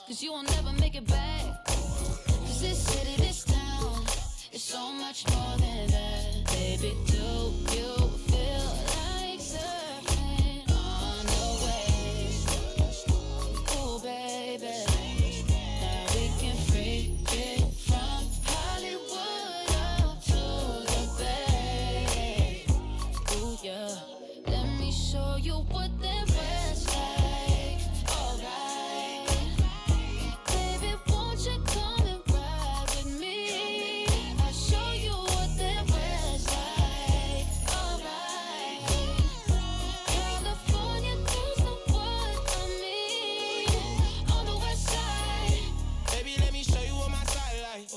'cause you will never make it back. 'Cause this city, this town, is so much more than that. Baby, do you feel like surfing on the waves? Ooh, baby, now we can freak it from Hollywood up to the Bay. Ooh, yeah, let me show you what that was like. Alright, baby, won't you come and ride with me? I'll show you what that was like. Alright, California girls know what I mean. On the west side, Baby, let me show you what my side like.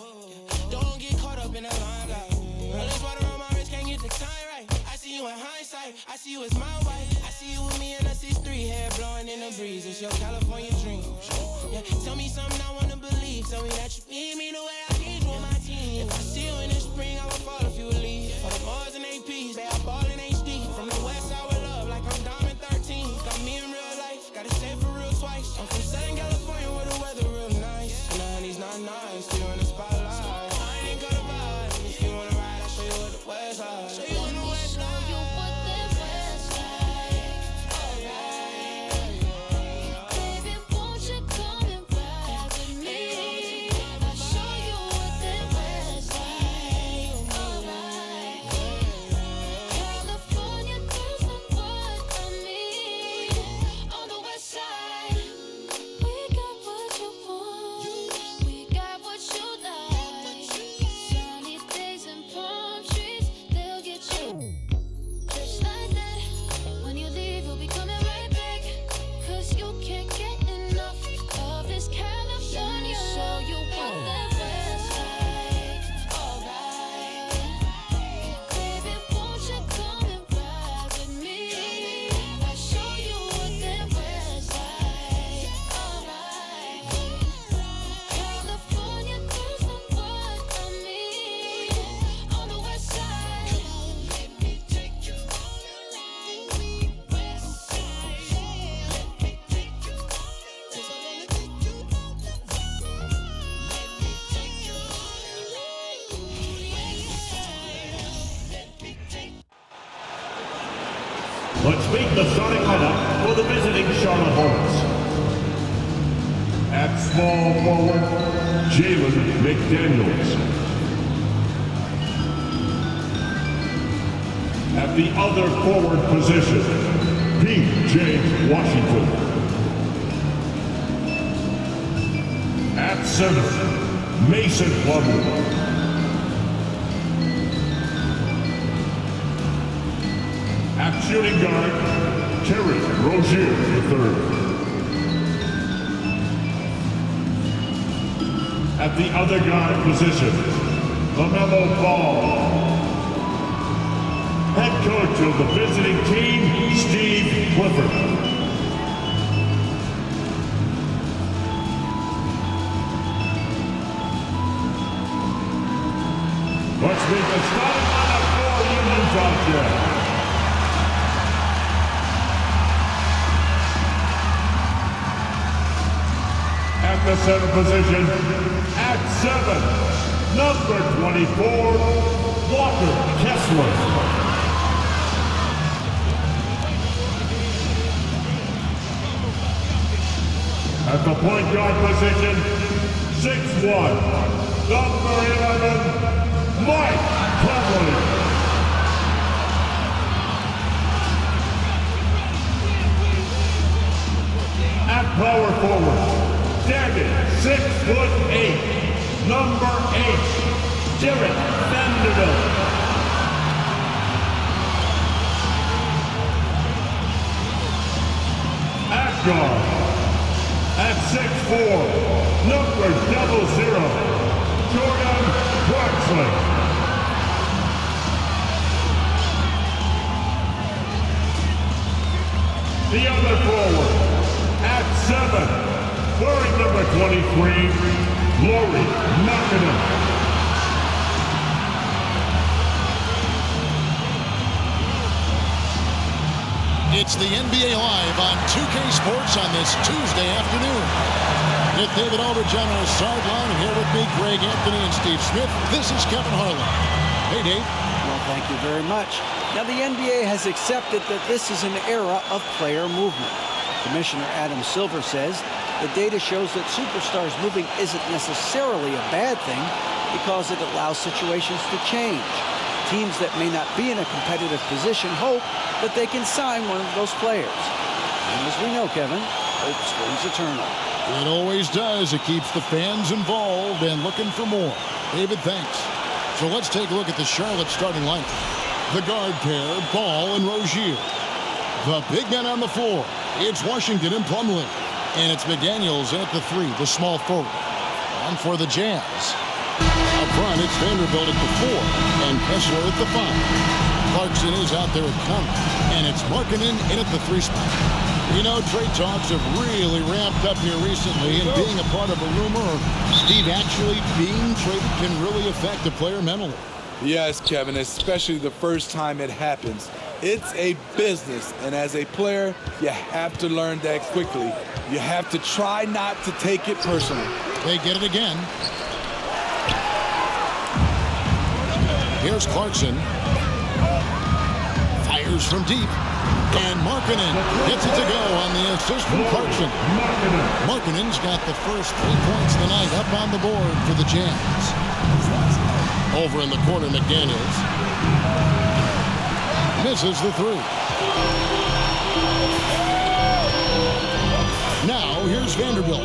Don't get caught up in the limelight. All this water on my wrist, can't get the time right. I see you in hindsight, I see you as my wife. I see you with me and us is three, hair blowing in the breeze. It's your California dream. Yeah, tell me something I wanna believe. Tell me that you need me the way I need you on my team. If I see you in the spring, I would fall if you would leave. For the bars and APs, they are ball in HD. From the west side with love, like I'm Diamond 13. Got me in real life, gotta say it for real twice. I'm from Southern California where the weather real nice. And the honey's not nice, still in the spotlight. I ain't gonna vibe. If you wanna ride, I'll show you what the west side. Show you on the west show side. you what that was like. Alright, baby, won't you come and ride with me? I'll show you what that was like. Alright, California girls know what I mean. On the west side, we got what you want, we got what you like. Sunny days and palm trees, they'll get you. Just like that, when you leave, you'll be coming right back. 'Cause you can't get enough of this California. Show you what that was like. Alright, baby, won't you come and ride with me? I'll show you what that was like. Alright, California girls know what I mean. On the west side, let me take you all around. West side, let me take you all around. 'Cause I wanna take you all around. Let me take you all around. West side, let me take. Let's meet the starting lineup for the visiting Charlotte Hornets. At small forward, Jalen McDaniels. At the other forward position, P.J. Washington. At center, Mason Plumlee. At shooting guard, Terry Rozier III. At the other guard position, LaMelo Ball. Head coach of the visiting team, Steve Clifford. Let's meet the starting lineup for Union Jazz. At the center position, at 7, number 24, Walker Kessler. At the point guard position, 6'1", number 11, Mike Conley. At power forward, standing 6'8", number 8, Derek Vanderbilt. At guard, at 6'4", number 00, Jordan Clarkson. The other forward, at 7, wearing number 23, Lori Markkinen. It's the NBA Live on 2K Sports on this Tuesday afternoon. With David Aldridge on our sideline, and here with me, Greg Anthony and Steve Smith. This is Kevin Harlan. Hey, Dave. Well, thank you very much. Now, the NBA has accepted that this is an era of player movement. Commissioner Adam Silver says the data shows that superstars moving isn't necessarily a bad thing because it allows situations to change. Teams that may not be in a competitive position hope that they can sign one of those players. And as we know, Kevin, hope springs eternal. It always does. It keeps the fans involved and looking for more. David, thanks. So let's take a look at the Charlotte starting lineup. The guard pair, Ball and Rozier. The big men on the floor. It's Washington and Plumlee. And it's McDaniels at the 3, the small forward. And for the Jazz, up front, it's Vanderbilt at the 4 and Kessler at the 5. Clarkson is out there at Conley. And it's Markkanen in at the 3 spot. You know, trade talks have really ramped up here recently, and being a part of a rumor or Steve actually being traded can really affect a player mentally. Yes, Kevin, especially the first time it happens. It's a business, and as a player, you have to learn that quickly. You have to try not to take it personally. They get it again. Here's Clarkson. Fires from deep. And Markkanen gets it to go on the assist from Clarkson. Markkanen's got the first 3 points of the night up on the board for the Jazz. Over in the corner, McDaniels. Misses the 3. Now, here's Vanderbilt.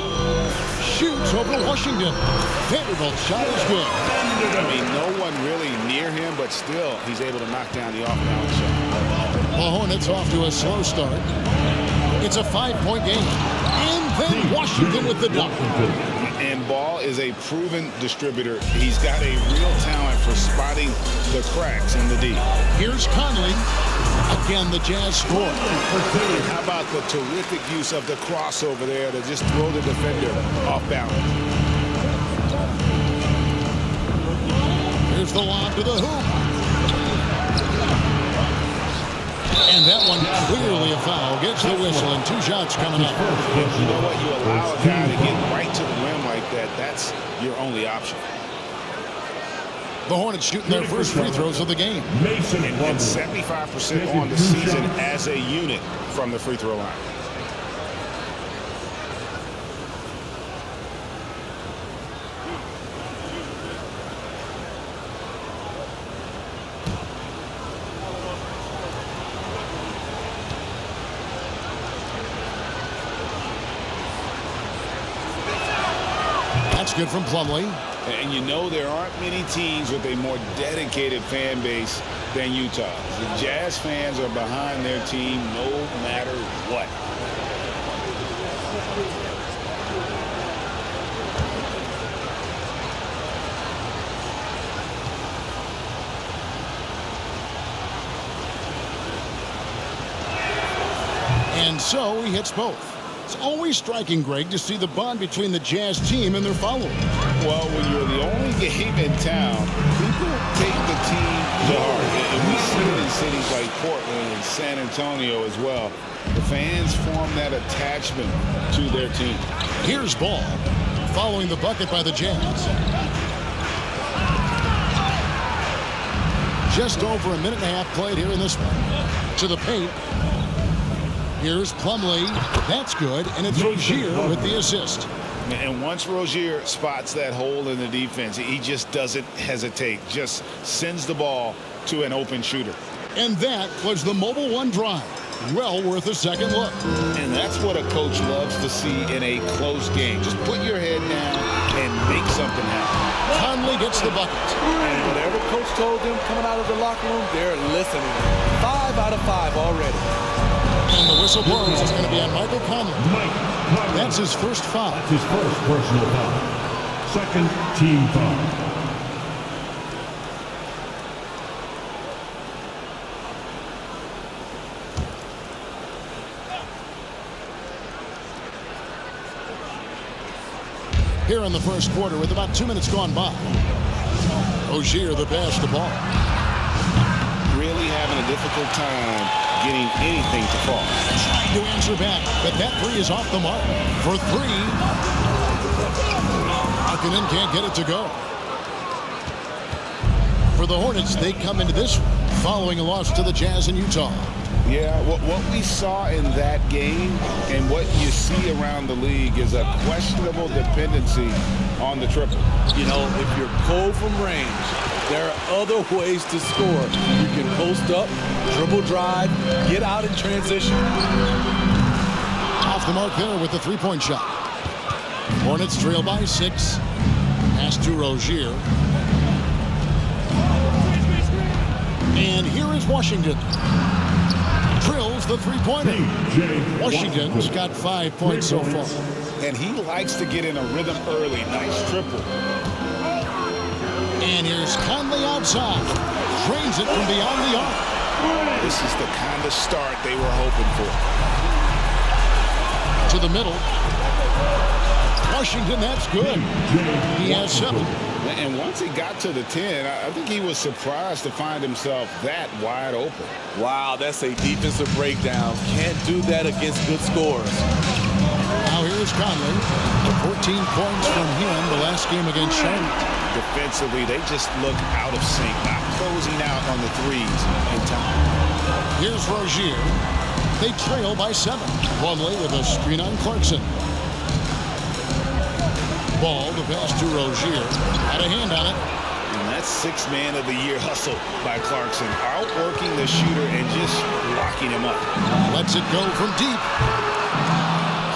Shoots over Washington. Vanderbilt's shot is good. I mean, no one really near him, but still, he's able to knock down the off-balance shot. The Hornets off to a slow start. It's a 5-point game. And then Washington with the dunk. And Ball is a proven distributor. He's got a real talent for spotting the cracks in the D. Here's Conley. Again, the Jazz score. How about the terrific use of the crossover there to just throw the defender off balance? Here's the lob to the hoop. And that one clearly a foul. Gets the whistle and 2 shots coming up. You know what? You allow a guy to get right to the rim like that. That's your only option. The Hornets shooting their first free throws of the game. And 75% on the season as a unit from the free throw line. That's good from Plumlee. And you know there aren't many teams with a more dedicated fan base than Utah. The Jazz fans are behind their team no matter what. And so he hits both. It's always striking, Greg, to see the bond between the Jazz team and their followers. Well, when you're the only game in town, people take the team to heart. And we see it in cities like Portland and San Antonio as well. The fans form that attachment to their team. Here's Ball, following the bucket by the Jazz. Just over a minute and a half played here in this one. To the paint. Here's Plumlee. That's good. And it's Rozier with the assist. And once Rozier spots that hole in the defense, he just doesn't hesitate. Just sends the ball to an open shooter. And that was the Mobile One drive. Well worth a second look. And that's what a coach loves to see in a close game. Just put your head down and make something happen. Conley gets the bucket. And whatever coach told them coming out of the locker room, they're listening. 5 out of 5 already. And the whistle blows. It's going to be on Michael Conley. That's his first foul. That's his first personal foul. Second team foul. Here in the first quarter with about 2 minutes gone by. Rozier the pass to Ball. Really having a difficult time getting anything to fall. Trying to answer back, but that 3 is off the mark. For 3, Markkanen can't get it to go. For the Hornets, they come into this following a loss to the Jazz in Utah. Yeah, what we saw in that game and what you see around the league is a questionable dependency on the triple. You know, if you're cold from range, there are other ways to score. You can post up, dribble drive, get out in transition. Off the mark there with the three-point shot. Hornets trail by 6. Pass to Rozier. And here is Washington. Drills the three-pointer. Washington's got 5 points so far. And he likes to get in a rhythm early. Nice triple. And here's Conley outside. Drains it from beyond the arc. This is the kind of start they were hoping for. To the middle. Washington, that's good. He has 7. And once he got to the 10, I think he was surprised to find himself that wide open. Wow, that's a defensive breakdown. Can't do that against good scores. Now here's Conley. 14 points from him the last game against Charlotte. Defensively, they just look out of sync, not closing out on the threes in time. Here's Rozier. They trail by 7. Plumlee with a screen on Clarkson. Ball, the pass to Rozier. Had a hand on it. And that's 6th man of the year hustle by Clarkson. Outworking the shooter and just locking him up. Lets it go from deep.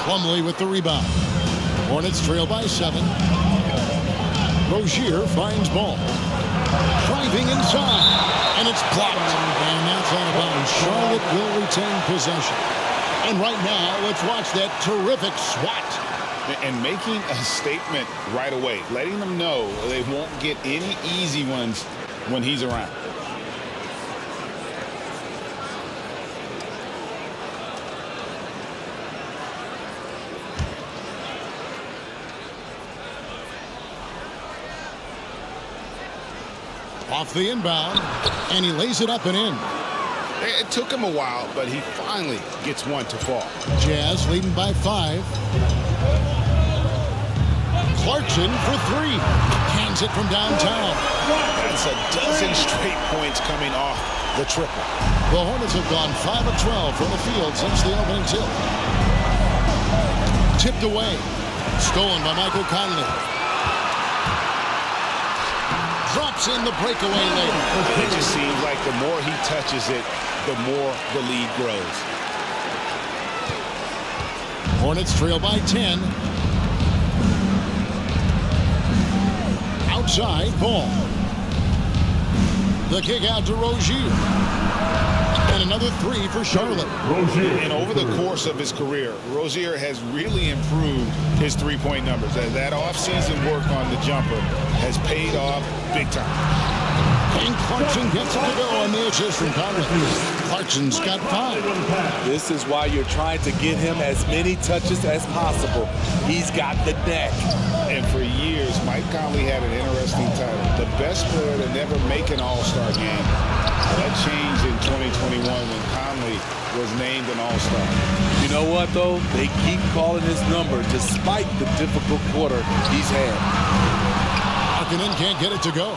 Plumlee with the rebound. Hornets trail by 7. Rozier finds ball. Driving inside. And it's blocked. And that's out of bounds. Charlotte will retain possession. And right now, let's watch that terrific swat. And making a statement right away, letting them know they won't get any easy ones when he's around. Off the inbound, and he lays it up and in. It took him a while, but he finally gets one to fall. Jazz leading by 5. Clarkson for 3. Hands it from downtown. That's a dozen straight points coming off the triple. The Hornets have gone 5 of 12 from the field since the opening tip. Tipped away. Stolen by Michael Conley. Drops in the breakaway lane. It just seems like the more he touches it, the more the lead grows. Hornets trail by 10. Outside ball. The kick out to Rozier. And another 3 for Charlotte. And over the course of his career, Rozier has really improved his three-point numbers. That offseason work on the jumper has paid off big time. And Clarkson gets it to go on the assist from Conley. Clarkson's got 5. This is why you're trying to get him as many touches as possible. He's got the neck. And for years, Mike Conley had an interesting title. The best player to never make an All-Star game. That changed in 2021 when Conley was named an All-Star. You know what, though? They keep calling his number despite the difficult quarter he's had. Markkanen can't get it to go.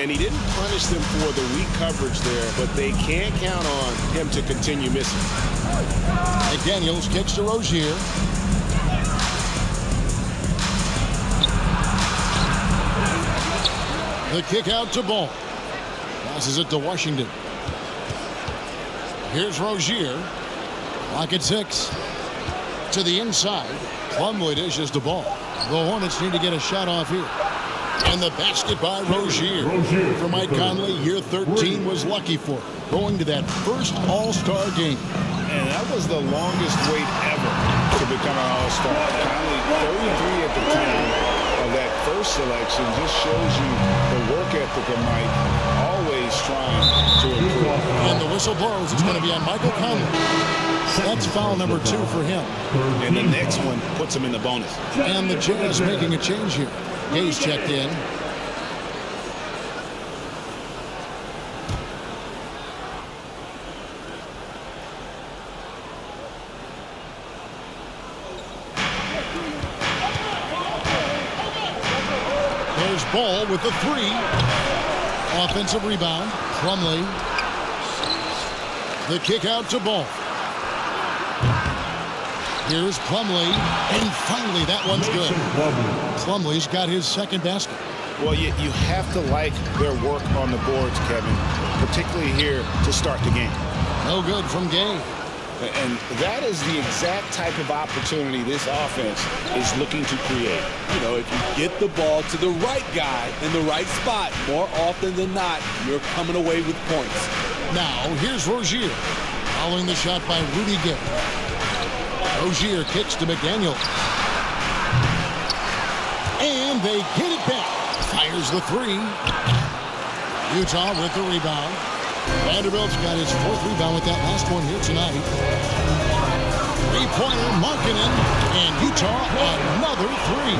And he didn't punish them for the weak coverage there, but they can't count on him to continue missing. McDaniels kicks to Rozier. The kick out to Ball. Passes it to Washington. Here's Rozier. Clock at 6. To the inside. Plumlee dishes the ball. The Hornets need to get a shot off here. And the basket by Rozier. For Mike Conley, year 13 was lucky for going to that first All-Star game. And that was the longest wait ever to become an All-Star. Conley, 33 at the time of that first selection, just shows you the work ethic of Mike, always trying to improve. And the whistle blows. It's going to be on Michael Conley. That's foul number 2 for him. And the next one puts him in the bonus. And the Jazz making a change here. Hayes checked in. There's Ball with the three. Offensive rebound. Plumlee. The kick out to Ball. Here's Plumlee. And finally, that one's good. Plumlee's got his second basket. Well, you have to like their work on the boards, Kevin, particularly here to start the game. No good from Gay. And that is the exact type of opportunity this offense is looking to create. You know, if you get the ball to the right guy in the right spot, more often than not, you're coming away with points. Now, here's Rozier. Following the shot by Rudy Gay. Rozier kicks to McDaniel. And they get it back. Fires the three. Utah with the rebound. Vanderbilt's got his fourth rebound with that last one here tonight. Three-pointer, Markkanen, and Utah another three.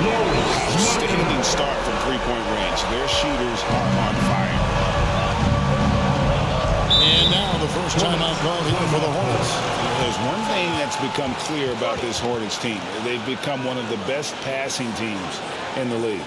Standing start from three-point range. Their shooters are on fire. And now the first timeout called here for the Hornets. There's one thing that's become clear about this Hornets team. They've become one of the best passing teams in the league.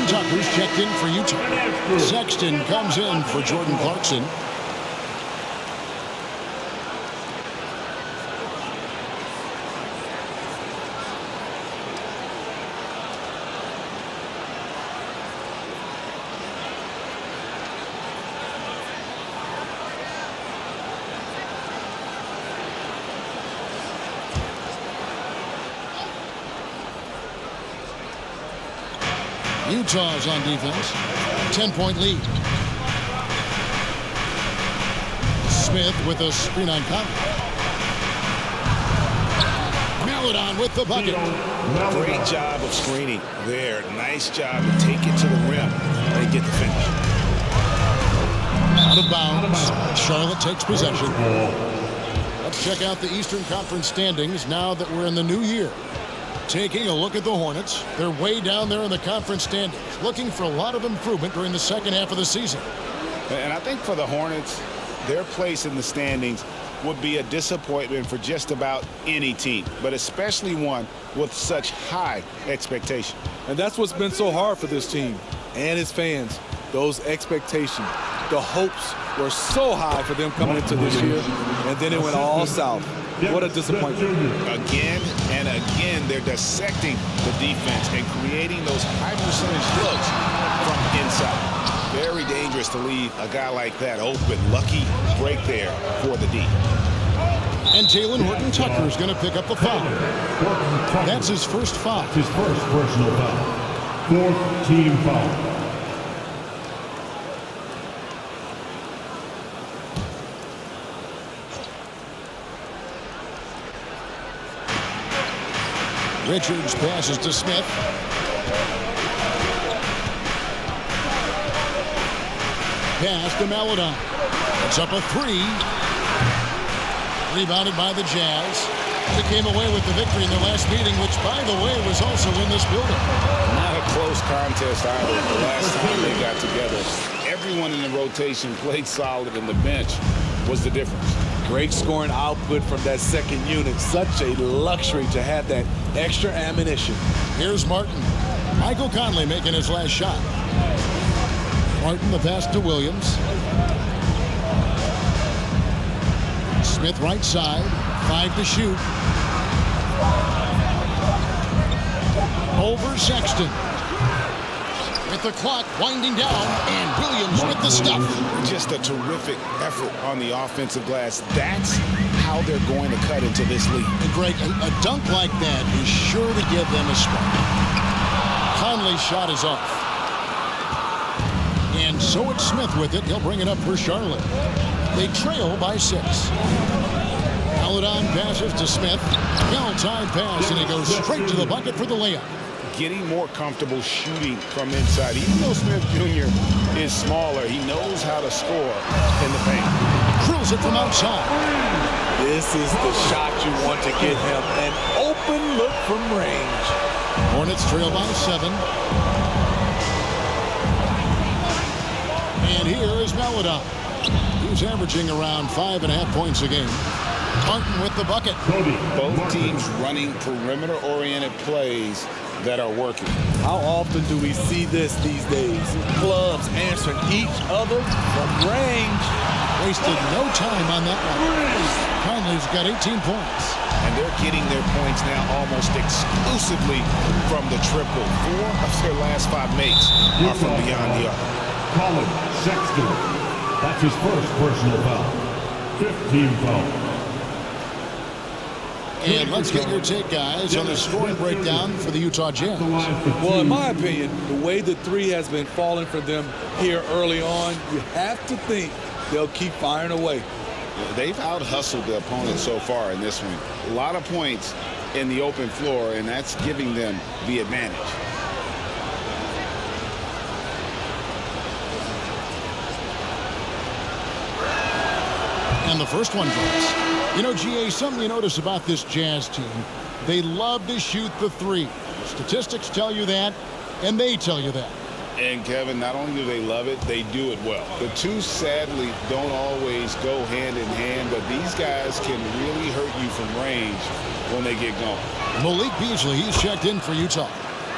Tucker's checked in for Utah. Sexton comes in for Jordan Clarkson. Utah's on defense. 10-point lead. Smith with a screen on Conley. Maladon with the bucket. Great job of screening there. Nice job to take it to the rim and get the finish. Out of bounds. Charlotte takes possession. Let's check out the Eastern Conference standings now that we're in the new year. Taking a look at the Hornets, they're way down there in the conference standings, looking for a lot of improvement during the second half of the season. And I think for the Hornets, their place in the standings would be a disappointment for just about any team, but especially one with such high expectation. And that's what's been so hard for this team and its fans, those expectations. The hopes were so high for them coming into this year, and then it went all south. What a disappointment. Again and again, they're dissecting the defense and creating those high percentage looks from inside. Very dangerous to leave a guy like that open. Lucky break there for the D. And Jalen Horton-Tucker is going to pick up the foul. That's his first foul. His first personal foul. Fourth team foul. Richards passes to Smith. Pass to Maladon. It's up a three. Rebounded by the Jazz. They came away with the victory in their last meeting, which, by the way, was also in this building. Not a close contest either. The last time they got together, everyone in the rotation played solid, and the bench was the difference. Great scoring output from that second unit. Such a luxury to have that extra ammunition. Here's Martin. Michael Conley making his last shot. Martin, the pass to Williams. Smith right side. 5 to shoot. Over Sexton. With the clock winding down, and Williams with the stuff. Just a terrific effort on the offensive glass. That's how they're going to cut into this lead. And Greg, a dunk like that is sure to give them a spark. Conley's shot is off. And so it's Smith with it. He'll bring it up for Charlotte. They trail by 6. Paladon passes to Smith. Well-timed pass, and he goes straight to the bucket for the layup. Getting more comfortable shooting from inside. Even though Smith Jr. is smaller, he knows how to score in the paint. Drills it from outside. This is the shot you want to get him. An open look from range. Hornets trail by 7. And here is Paladon. He's averaging around 5.5 points a game. Martin with the bucket. Both teams running perimeter-oriented plays that are working. How often do we see this these days? Clubs answering each other from range. Wasted no time on that one. Conley's got 18 points. And they're getting their points now almost exclusively from the triple. 4 of their last 5 makes are from beyond the arc. Colin Sexton. That's his first personal foul. 15 foul. And let's get your take, guys, on the scoring breakdown for the Utah Jazz. Well, in my opinion, the way the 3 has been falling for them here early on, you have to think they'll keep firing away. They've out-hustled the opponent so far in this one. A lot of points in the open floor, and that's giving them the advantage. And the first one drops. You know, GA, something you notice about this Jazz team, they love to shoot the 3. The statistics tell you that, and they tell you that. And, Kevin, not only do they love it, they do it well. The two, sadly, don't always go hand in hand, but these guys can really hurt you from range when they get going. Malik Beasley, he's checked in for Utah.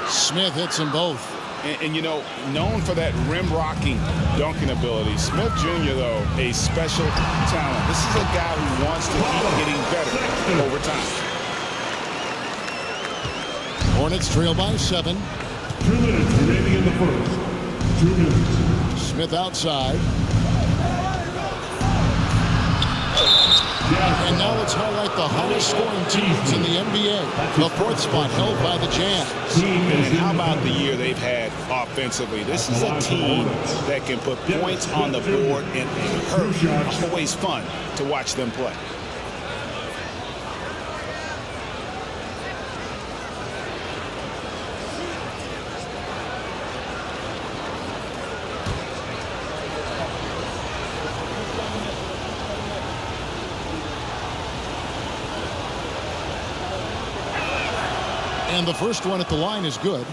Smith hits them both. And, you know, known for that rim-rocking dunking ability. Smith Jr., though, a special talent. This is a guy who wants to keep getting better over time. Hornets trail by 7. 2 minutes remaining in the first. 2 minutes. Smith outside. And now let's highlight the highest scoring teams in the NBA. The 4th spot held by the Jazz. And how about the year they've had offensively? This is a team that can put points on the board in a hurry. Always fun to watch them play. And the first one at the line is good.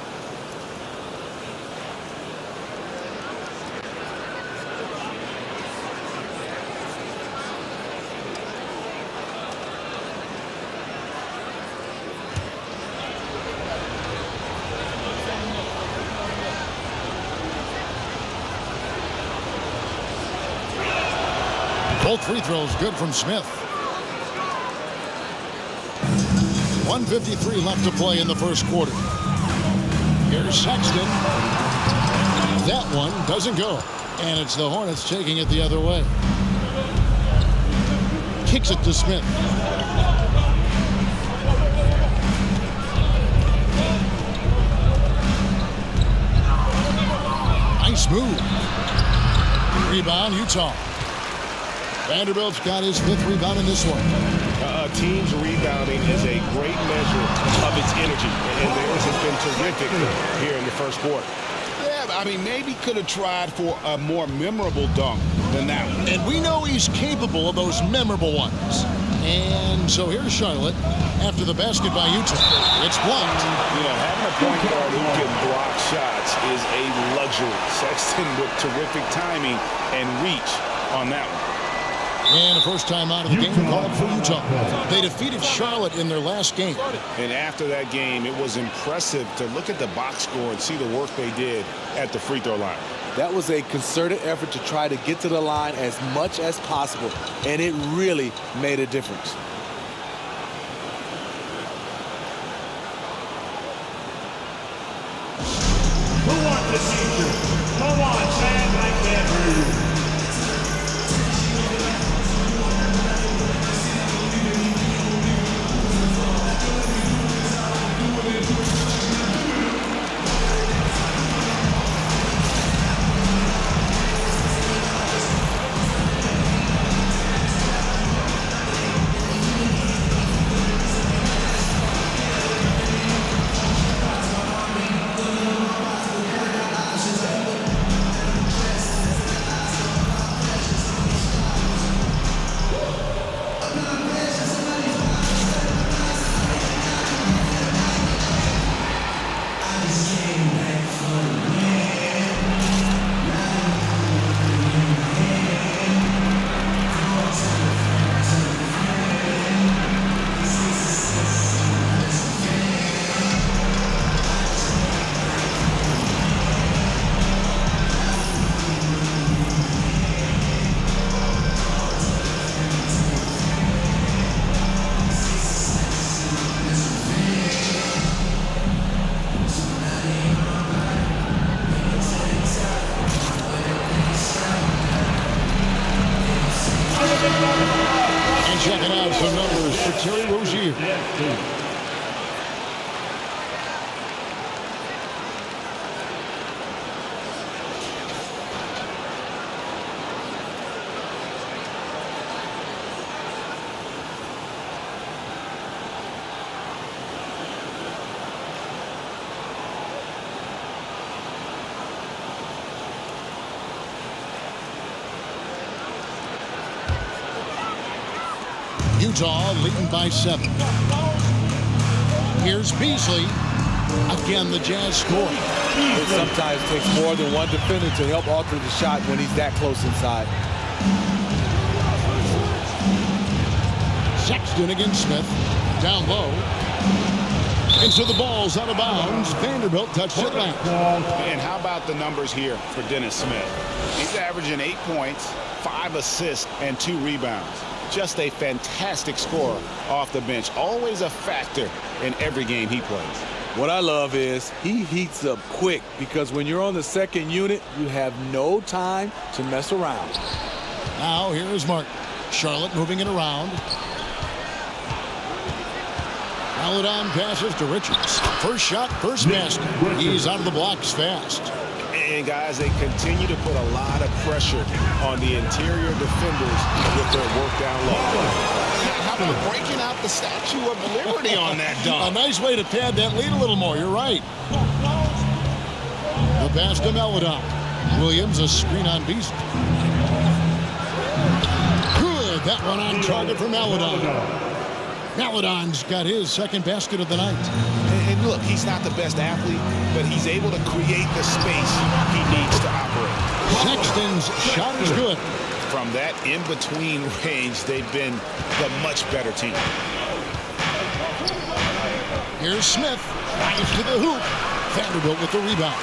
Both free throws good from Smith. 1:53 left to play in the first quarter. Here's Sexton. That one doesn't go. And it's the Hornets taking it the other way. Kicks it to Smith. Nice move. Rebound, Utah. Vanderbilt's got his 5th rebound in this one. Team's rebounding is a great measure of its energy, and theirs has been terrific here in the first quarter. Yeah, I mean, maybe could have tried for a more memorable dunk than that one. And we know he's capable of those memorable ones. And So here's Charlotte after the basket by Utah. It's blocked. You know, having a point guard who can block shots is a luxury. Sexton with terrific timing and reach on that one. And a first time out of the game called for Utah. They defeated Charlotte in their last game. And after that game, it was impressive to look at the box score and see the work they did at the free throw line. That was a concerted effort to try to get to the line as much as possible, and it really made a difference. Who wants the future? Come on, Sam, I can't hear you. And checking out some numbers for Terry Rozier. Utah leading by 7. Here's Beasley. Again, the Jazz score. It sometimes takes more than one defender to help alter the shot when he's that close inside. Sexton against Smith. Down low. And so the ball's out of bounds. Vanderbilt touched it last. And how about the numbers here for Dennis Smith? He's averaging 8 points, 5 assists, and 2 rebounds. Just a fantastic scorer off the bench. Always a factor in every game he plays. What I love is he heats up quick because when you're on the second unit, you have no time to mess around. Now here is Martin. Charlotte moving it around. Maladon passes to Richards. First shot, first basket. He's out of the blocks fast. And guys, they continue to put a lot of pressure on the interior defenders with their work down low. How about breaking out the Statue of Liberty on that dunk? A nice way to pad that lead a little more. You're right. The pass to Maladon. Williams, a screen on Beasley. Good. That one on target for Maladon. Maladon's got his second basket of the night. And look, he's not the best athlete, but he's able to create the space he needs to operate. Sexton's shot is good. From that in-between range, they've been the much better team. Here's Smith. Drives to the hoop. Vanderbilt with the rebound.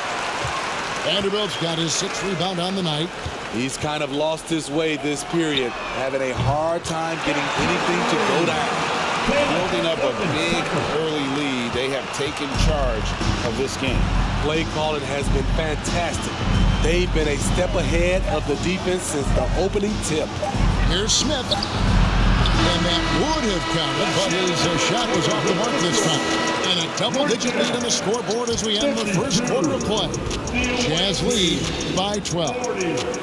Vanderbilt's got his 6th rebound on the night. He's kind of lost his way this period, having a hard time getting anything to go down. Building up a big early lead, they have taken charge of this game. Play calling has been fantastic. They've been a step ahead of the defense since the opening tip. Here's Smith. And that would have counted, but his shot was off the mark this time. And a double-digit lead on the scoreboard as we end the first quarter of play. Jazz lead by 12.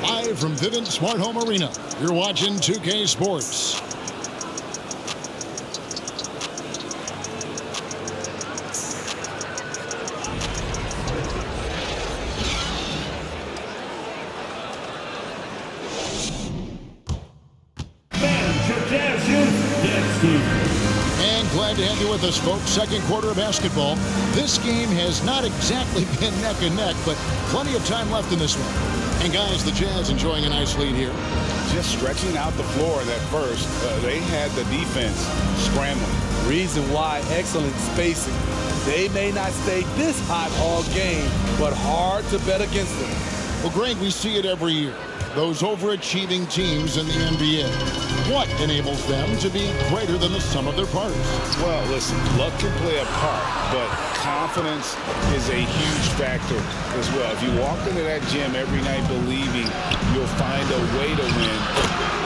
Live from Vivint Smart Home Arena, you're watching 2K Sports. Fans, your Jazz youth dance team. Glad to have you with us, folks. Second quarter of basketball. This game has not exactly been neck and neck, but plenty of time left in this one. And guys, the Jazz enjoying a nice lead here. Just stretching out the floor at first. They had the defense scrambling. Reason why, excellent spacing. They may not stay this hot all game, but hard to bet against them. Well, Greg, we see it every year. Those overachieving teams in the NBA. What enables them to be greater than the sum of their parts? Well, listen, luck can play a part, but confidence is a huge factor as well. If you walk into that gym every night believing you'll find a way to win,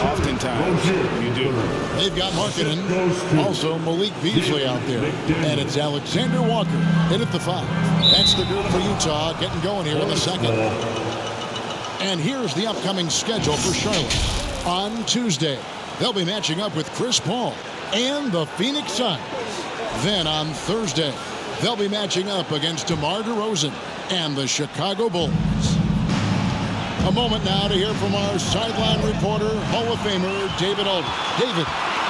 oftentimes you do. They've got Markkanen, also Malik Beasley out there, and it's Alexander Walker in at the 5. That's the group for Utah getting going here in the second. And here's the upcoming schedule for Charlotte. On Tuesday, they'll be matching up with Chris Paul and the Phoenix Suns. Then on Thursday, they'll be matching up against DeMar DeRozan and the Chicago Bulls. A moment now to hear from our sideline reporter, Hall of Famer David Aldridge. David.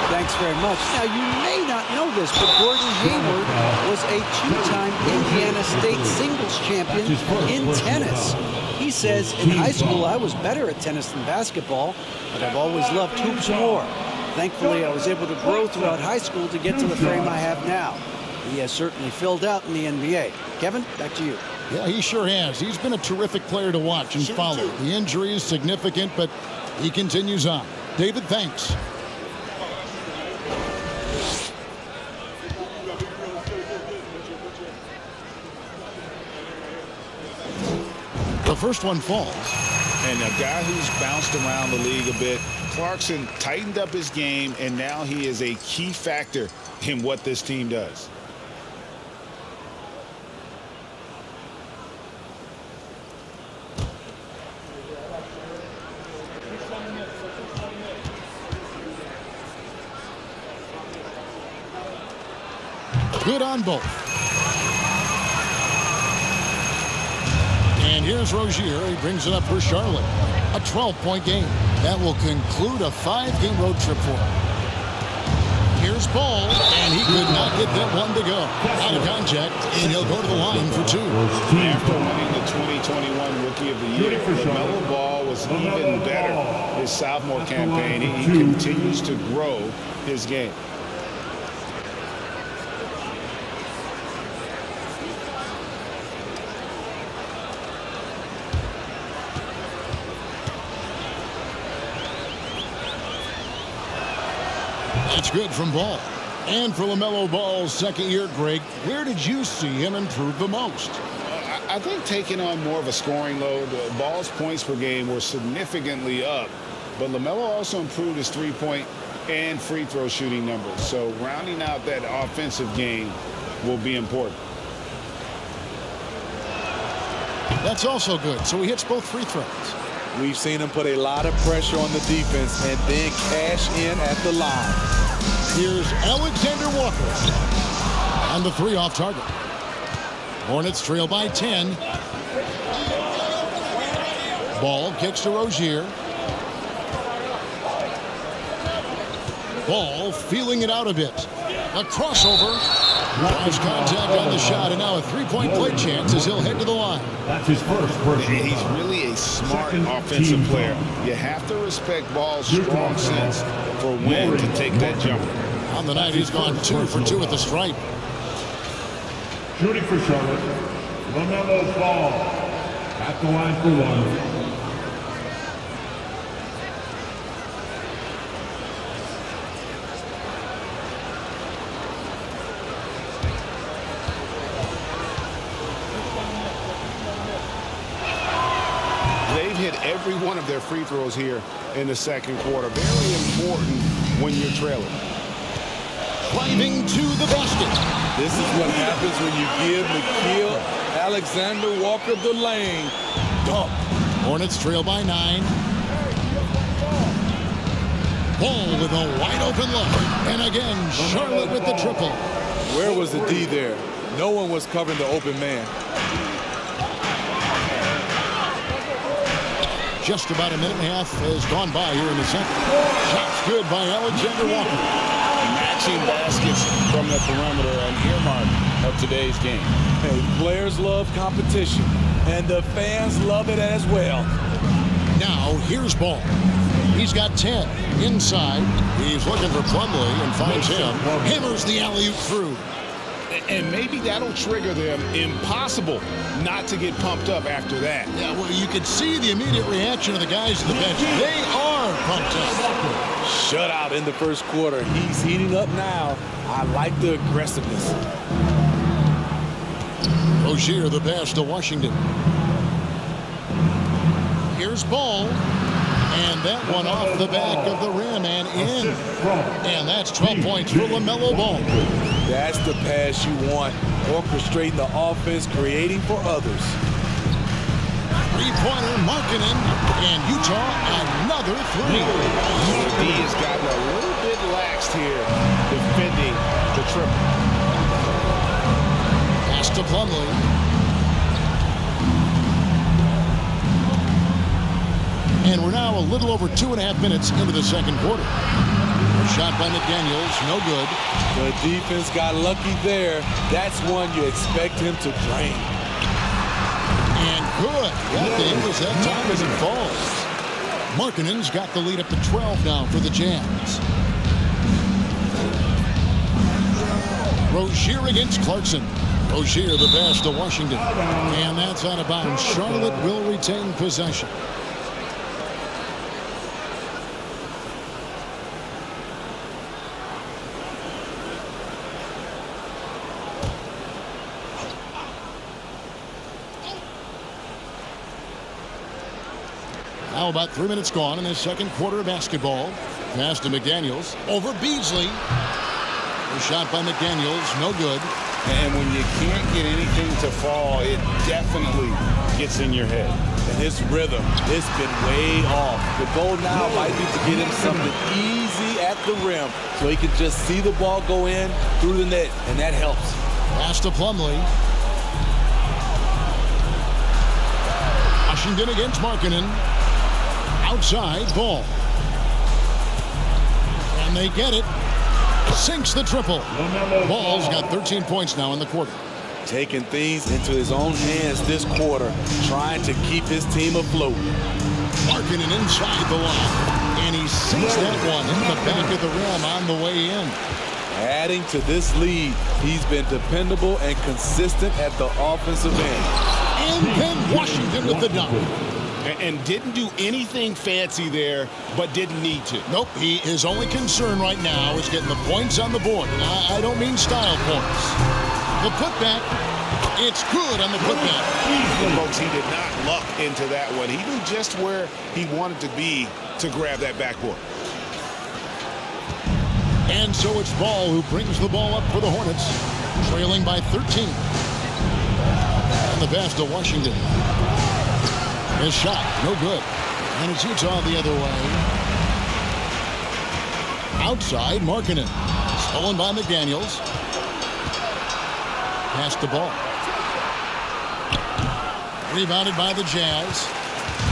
Thanks very much. Now, you may not know this, but Gordon Hayward was a 2-time Indiana State singles champion in tennis. He says, in high school, I was better at tennis than basketball, but I've always loved hoops more. Thankfully, I was able to grow throughout high school to get to the frame I have now. He has certainly filled out in the NBA. Kevin, back to you. Yeah, he sure has. He's been a terrific player to watch and follow. The injury is significant, but he continues on. David, thanks. The first one falls. And a guy who's bounced around the league a bit, Clarkson tightened up his game, and now he is a key factor in what this team does. Good on both. And here's Rozier. He brings it up for Charlotte. A 12-point game. That will conclude a 5-game road trip for him. Here's Ball, and he could not get that one to go. Out of contact, and he'll go to the line for 2. After winning the 2021 Rookie of the Year, LaMelo Ball was even better his sophomore campaign. He continues to grow his game. That's good from Ball. And for LaMelo Ball's second year, Greg, where did you see him improve the most? I think taking on more of a scoring load. Ball's points per game were significantly up, but LaMelo also improved his three-point and free throw shooting numbers. So rounding out that offensive game will be important. That's also good. So he hits both free throws. We've seen him put a lot of pressure on the defense and then cash in at the line. Here's Alexander Walker. And the 3 off target. Hornets trail by 10. Ball kicks to Rozier. Ball feeling it out a bit. A crossover. Drives contact on the shot, and now a 3-point play chance as he'll head to the line. That's his first personal He's foul. really a smart offensive player. You have to respect Ball's strong sense for when to take that jumper. On the night, he's gone 2 for 2 at the stripe. Shooting for Charlotte, LaMelo Ball at the line for 1. Every one of their free throws here in the second quarter. Very important when you're trailing. Driving to the basket. This is what happens when you give Nickeil Alexander-Walker the lane. Dunk. Hornets trail by 9. Ball with a wide open look. And again, Charlotte with the triple. Where was the D there? No one was covering the open man. Just about a minute and a half has gone by here in the second. Shots good by Alexander Walker. Matching baskets from the perimeter, an earmark of today's game. Hey, players love competition, and the fans love it as well. Now, here's Ball. He's got 10 inside. He's looking for Plumlee and finds him. Hammers the alley-oop through. And maybe that'll trigger them. Impossible not to get pumped up after that. Yeah, well, you could see the immediate reaction of the guys at the bench. They are pumped up. Shutout in the first quarter. He's heating up now. I like the aggressiveness. Rozier the pass to Washington. Here's Ball. And that one off the back of the rim and in. And that's 12 points for LaMelo Ball. That's the pass you want. Orchestrating the offense, creating for others. Three-pointer, Markkanen, and Utah another three. D has gotten a little bit laxed here defending the triple. Pass to Plumlee. And we're now a little over 2.5 minutes into the second quarter. A shot by McDaniels, no good. The defense got lucky there. That's one you expect him to drain. And good. Got the English that time as it falls. Markkanen's got the lead up to 12 now for the Jazz. Rozier against Clarkson. Rozier the pass to Washington. And that's out of bounds. Charlotte will retain possession. Now about 3 minutes gone in this second quarter of basketball. Pass to McDaniels. Over Beasley. A shot by McDaniels. No good. And when you can't get anything to fall, it definitely gets in your head. And his rhythm, it's been way off. The goal now might be to get him something easy at the rim so he can just see the ball go in through the net, and that helps. Pass to Plumlee. Washington against Markkanen. Outside, Ball. And they get it. Sinks the triple. Ball's got 13 points now in the quarter. Taking things into his own hands this quarter, trying to keep his team afloat. Markkanen inside the line. And he sinks that one in the back of the rim on the way in. Adding to this lead, he's been dependable and consistent at the offensive end. And then Washington with the dunk. And didn't do anything fancy there, but didn't need to. Nope, his only concern right now is getting the points on the board. And I don't mean style points. The putback, it's good on the putback. And folks, he did not luck into that one. He knew just where he wanted to be to grab that backboard. And so it's Ball who brings the ball up for the Hornets, trailing by 13. And the pass to Washington. His shot, no good. And it's Utah the other way. Outside, Markkanen. Stolen by McDaniels. Pass to Ball. Rebounded by the Jazz.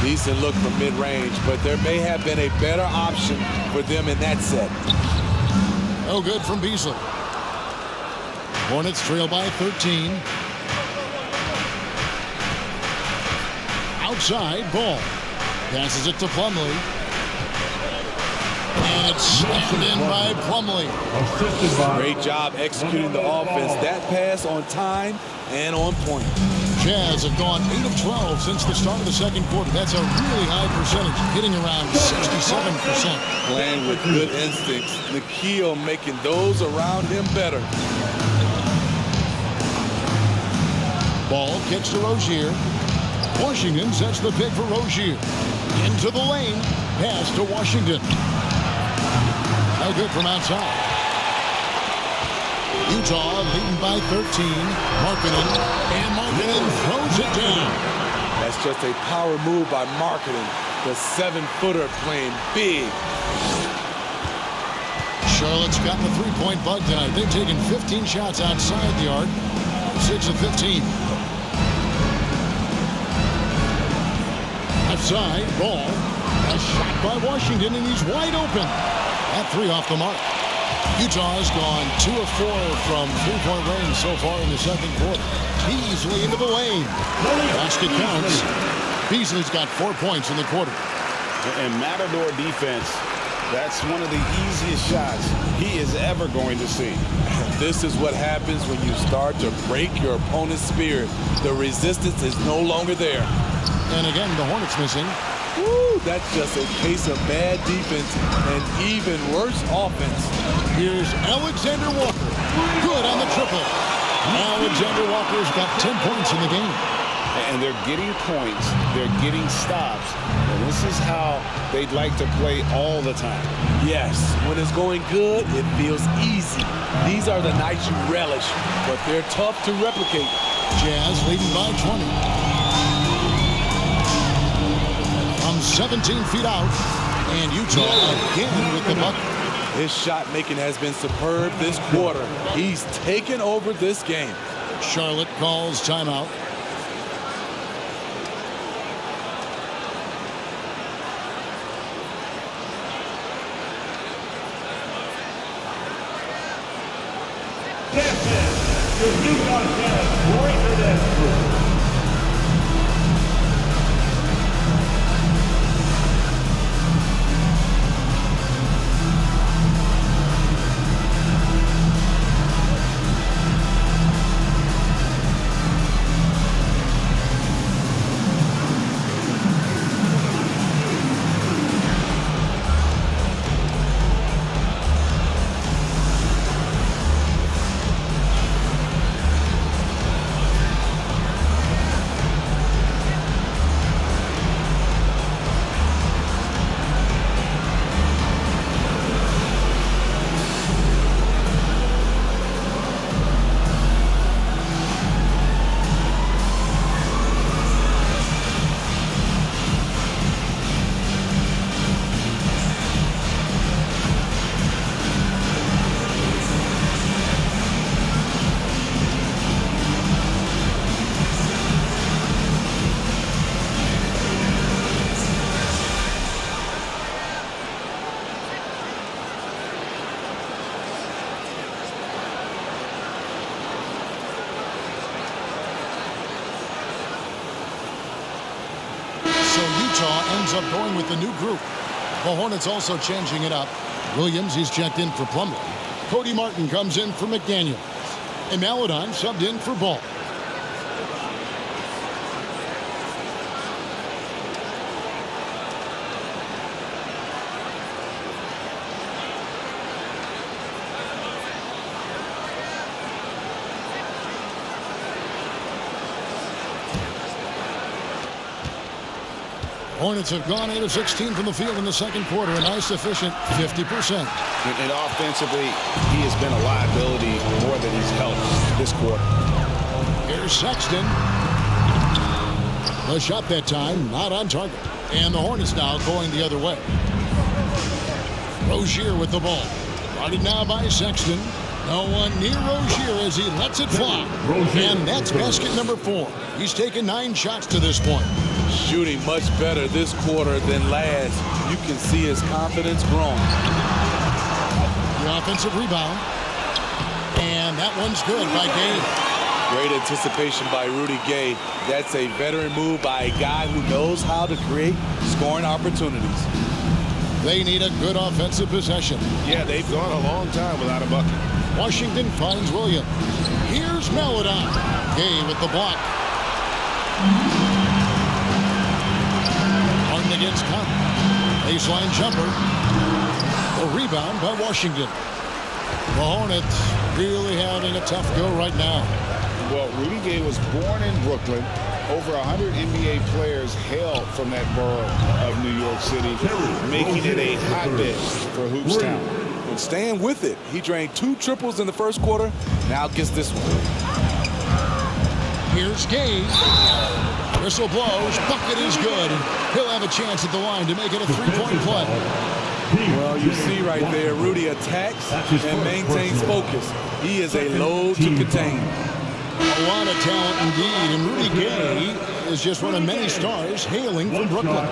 Decent look from mid-range, but there may have been a better option for them in that set. No good from Beasley. Hornets trail by 13. Outside, Ball. Passes it to Plumlee. And it's slammed in by Plumlee. Great job executing the offense. That pass on time and on point. Jazz have gone 8 of 12 since the start of the second quarter. That's a really high percentage, hitting around 67%. Playing with good instincts. Nikhil making those around him better. Ball kicks to Rozier. Washington sets the pick for Rozier. Into the lane. Pass to Washington. No good from outside. Utah leading by 13. Markkanen. And Markkanen throws it down. That's just a power move by Markkanen. The 7-footer playing big. Charlotte's got the three-point bug tonight. They've taken 15 shots outside the arc. 6 of 15. Outside, Ball. A shot by Washington, and he's wide open. That three off the mark. Utah's gone 2 of 4 from three-point range so far in the second quarter. Beasley into the lane. Basket counts. Beasley's got 4 points in the quarter. And Matador defense, that's one of the easiest shots he is ever going to see. This is what happens when you start to break your opponent's spirit. The resistance is no longer there. And again, the Hornets missing. Woo, that's just a case of bad defense and even worse offense. Here's Alexander Walker. Good on the triple. Alexander Walker's got 10 points in the game. And they're getting points, they're getting stops, and this is how they'd like to play all the time. Yes, when it's going good, it feels easy. These are the nights you relish, but they're tough to replicate. Jazz leading by 20. From 17 feet out, and Utah again with the bucket. His shot making has been superb this quarter. He's taken over this game. Charlotte calls timeout. Your Utah Jazz greater than group. Ends up going with the new group. The Hornets also changing it up. Williams, he's checked in for Plumlee. Cody Martin comes in for McDaniel. And Maladon subbed in for Ball. Hornets have gone 8 of 16 from the field in the second quarter. A nice, efficient 50%. And offensively, he has been a liability more than he's helped this quarter. Here's Sexton. The shot that time, not on target. And the Hornets now going the other way. Rozier with the ball. Guarded now by Sexton. No one near Rozier as he lets it fly. And that's basket number 4. He's taken 9 shots to this point. Shooting much better this quarter than last. You can see his confidence growing. The offensive rebound. And that one's good by Gay. Great anticipation by Rudy Gay. That's a veteran move by a guy who knows how to create scoring opportunities. They need a good offensive possession. Yeah, they've gone a long time without a bucket. Washington finds Williams. Here's Maladon. Gay with the block. Martin against Conley. Baseline jumper. A rebound by Washington. The Hornets really having a tough go right now. Well, Rudy Gay was born in Brooklyn. Over 100 NBA players hail from that borough of New York City, making it a hotbed for Hoops Town. And staying with it, he drained 2 triples in the first quarter. Now gets this one. Here's Gay. Whistle blows. Bucket is good. He'll have a chance at the line to make it a 3-point play. Well, you see right there, Rudy attacks and maintains focus. He is a load to contain. A lot of talent indeed, and Rudy Gay is just one of many stars hailing from Brooklyn.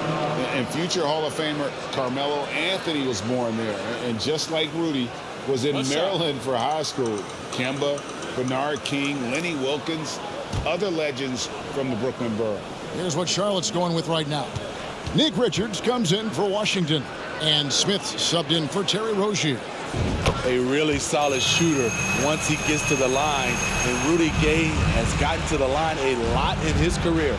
And future Hall of Famer Carmelo Anthony was born there. And just like Rudy, was in Maryland for high school. Kemba, Bernard King, Lenny Wilkins, other legends from the Brooklyn Borough. Here's what Charlotte's going with right now. Nick Richards comes in for Washington, and Smith subbed in for Terry Rozier. A really solid shooter once he gets to the line, and Rudy Gay has gotten to the line a lot in his career.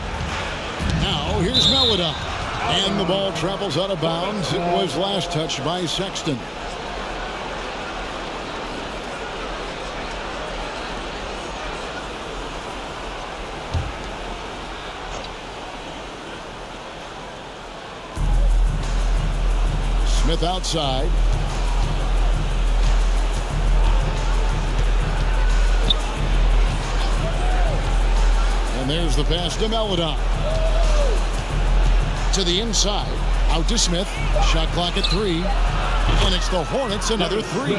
Now here's Melodon, and the ball travels out of bounds. It was last touched by Sexton. Smith outside. And there's the pass to Melodon. To the inside. Out to Smith. Shot clock at 3. And it's the Hornets another 3.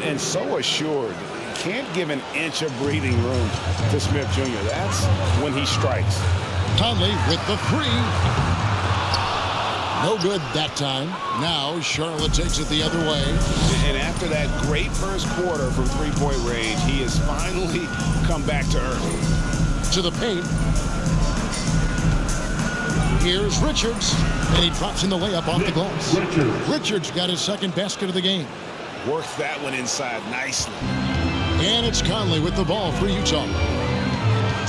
And so assured. Can't give an inch of breathing room to Smith Jr. That's when he strikes. Conley with the 3. No good that time. Now Charlotte takes it the other way. And after that great first quarter from three-point range, he has finally come back to earth. To the paint. Here's Richards. And he drops in the layup off the glass. Richards got his second basket of the game. Works that one inside nicely. And it's Conley with the ball for Utah.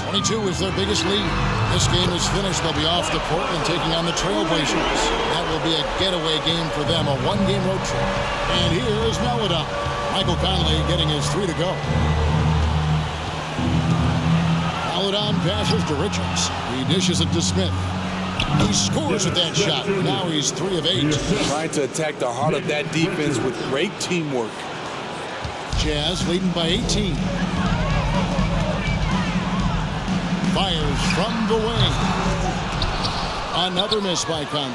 22 is their biggest lead. This game is finished. They'll be off to Portland taking on the Trailblazers. That will be a getaway game for them, a one-game road trip. And here is Melodon. Michael Conley getting his 3 to go. Melodon passes to Richards. He dishes it to Smith. He scores with that shot. Now he's 3 of 8. Trying to attack the heart of that defense with great teamwork. Jazz leading by 18. Fires from the wing. Another miss by Conley.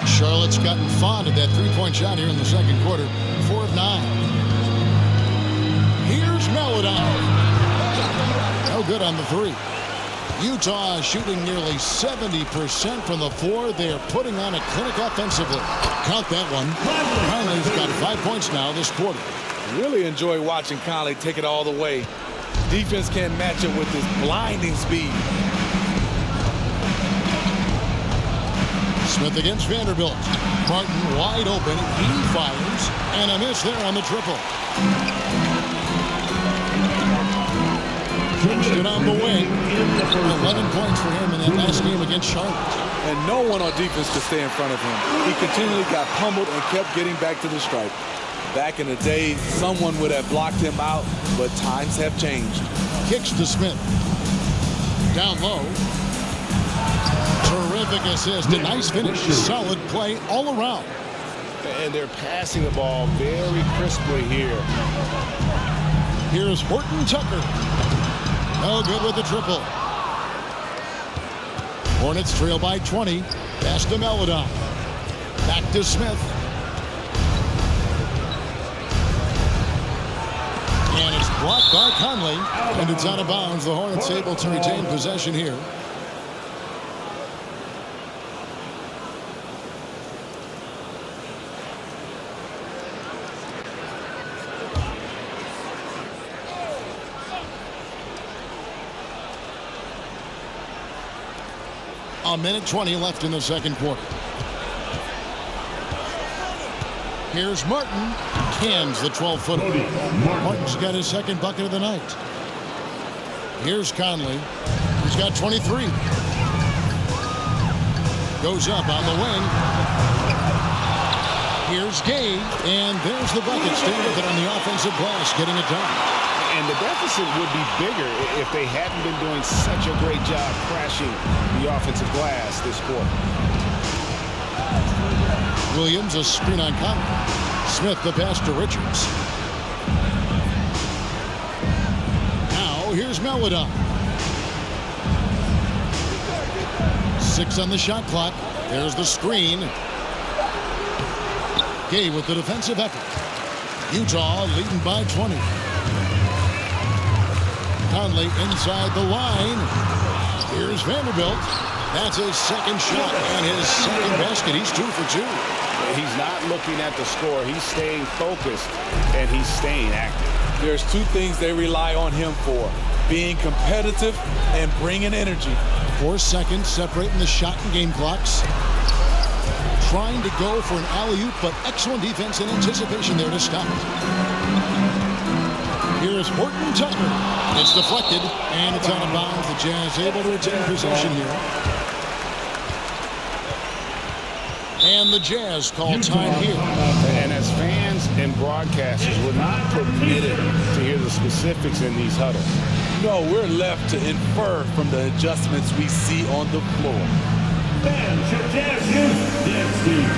Charlotte's gotten fond of that three-point shot here in the second quarter. 4 of 9. Here's Melodon. No good on the 3. Utah shooting nearly 70% from the floor. They're putting on a clinic offensively. Count that one. Conley's got 5 points now this quarter. Really enjoy watching Conley take it all the way. Defense can't match it with his blinding speed. Smith against Vanderbilt. Martin wide open. He fires. And a miss there on the triple. Stood on the wing. 11 points for him in that last game against Charlotte. And no one on defense could stay in front of him. He continually got pummeled and kept getting back to the stripe. Back in the day, someone would have blocked him out, but times have changed. Kicks to Smith. Down low. Terrific assist. A nice finish. Solid play all around. And they're passing the ball very crisply here. Here's Horton Tucker. No good with the triple. Hornets trail by 20. Pass to Melodon. Back to Smith. And it's blocked by Conley. And it's out of bounds. The Hornets able to retain possession here. A minute 20 left in the second quarter. Here's Martin. Cans the 12-footer. Martin's got his second bucket of the night. Here's Conley. He's got 23. Goes up on the wing. Here's Gay. And there's the bucket. Stay with it on the offensive glass, getting it done. And the deficit would be bigger if they hadn't been doing such a great job crashing the offensive glass this quarter. Williams, a screen on Conley. Smith, the pass to Richards. Now, here's Melodon. 6 on the shot clock. There's the screen. Gay with the defensive effort. Utah leading by 20. Conley inside the line. Here's Vanderbilt. That's his second shot and his second basket. He's 2 for 2. He's not looking at the score. He's staying focused, and he's staying active. There's two things they rely on him for: being competitive and bringing energy. 4 seconds separating the shot and game clocks. Trying to go for an alley-oop, but excellent defense and anticipation there to stop it. Here's Horton Tucker. It's deflected, and it's out of bounds. The Jazz able to retain possession here. And the Jazz call time here. And as fans and broadcasters, we're not permitted to hear the specifics in these huddles. No, we're left to infer from the adjustments we see on the floor. Fans, your Jazz youth dance team.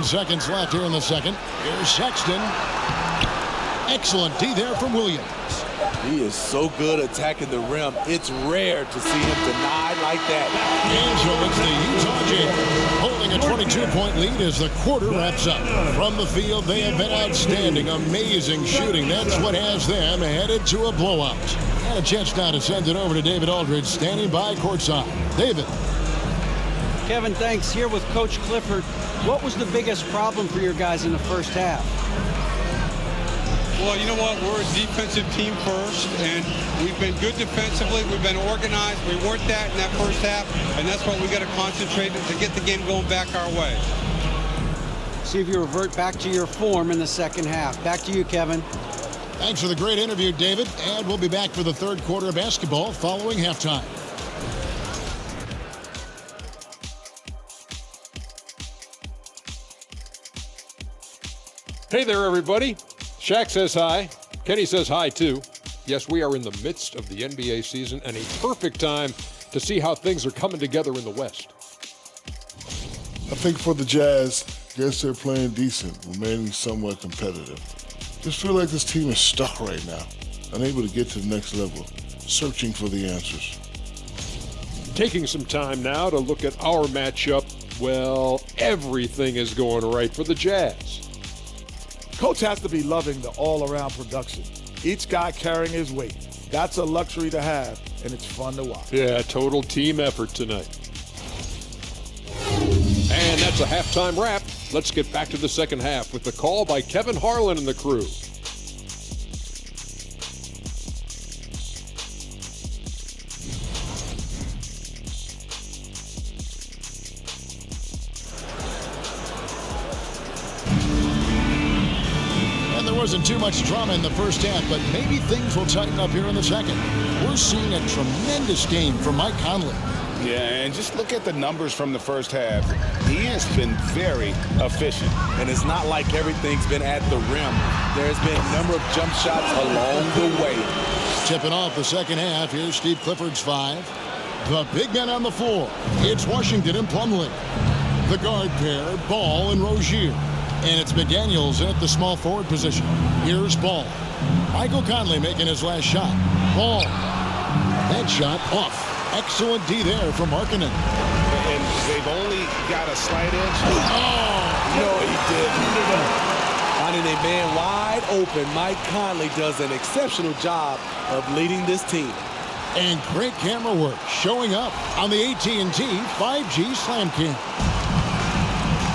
Seconds left here in the second. Here's Sexton. Excellent D there from Williams. He is so good attacking the rim. It's rare to see him denied like that. And so it's the Utah Jazz holding a 22-point lead as the quarter wraps up. From the field, they have been outstanding. Amazing shooting. That's what has them headed to a blowout. And a chance now to send it over to David Aldridge, standing by courtside. David. Kevin, thanks. Here with Coach Clifford. What was the biggest problem for your guys in the first half? Well, you know what? We're a defensive team first, and we've been good defensively. We've been organized. We weren't that in that first half, and that's what we got to concentrate to get the game going back our way. See if you revert back to your form in the second half. Back to you, Kevin. Thanks for the great interview, David. And we'll be back for the third quarter of basketball following halftime. Hey there, everybody. Shaq says hi. Kenny says hi, too. Yes, we are in the midst of the NBA season and a perfect time to see how things are coming together in the West. I think for the Jazz, yes, they're playing decent, remaining somewhat competitive. Just feel like this team is stuck right now, unable to get to the next level, searching for the answers. Taking some time now to look at our matchup. Well, everything is going right for the Jazz. Coach has to be loving the all-around production. Each guy carrying his weight. That's a luxury to have, and it's fun to watch. Yeah, total team effort tonight. And that's a halftime wrap. Let's get back to the second half with the call by Kevin Harlan and the crew. Wasn't too much drama in the first half, but maybe things will tighten up here in the second. We're seeing a tremendous game from Mike Conley. Yeah, and just look at the numbers from the first half. He has been very efficient. And it's not like everything's been at the rim. There's been a number of jump shots along the way. Tipping off the second half, here's Steve Clifford's 5. The big men on the floor. It's Washington and Plumlee. The guard pair, Ball and Rozier. And it's McDaniels at the small forward position. Here's Ball. Michael Conley making his last shot. Ball. That shot off. Excellent D there from Markkanen. And they've only got a slight edge. Oh, no, he did. Finding a man wide open, Mike Conley does an exceptional job of leading this team. And great camera work showing up on the AT&T 5G Slam Cam.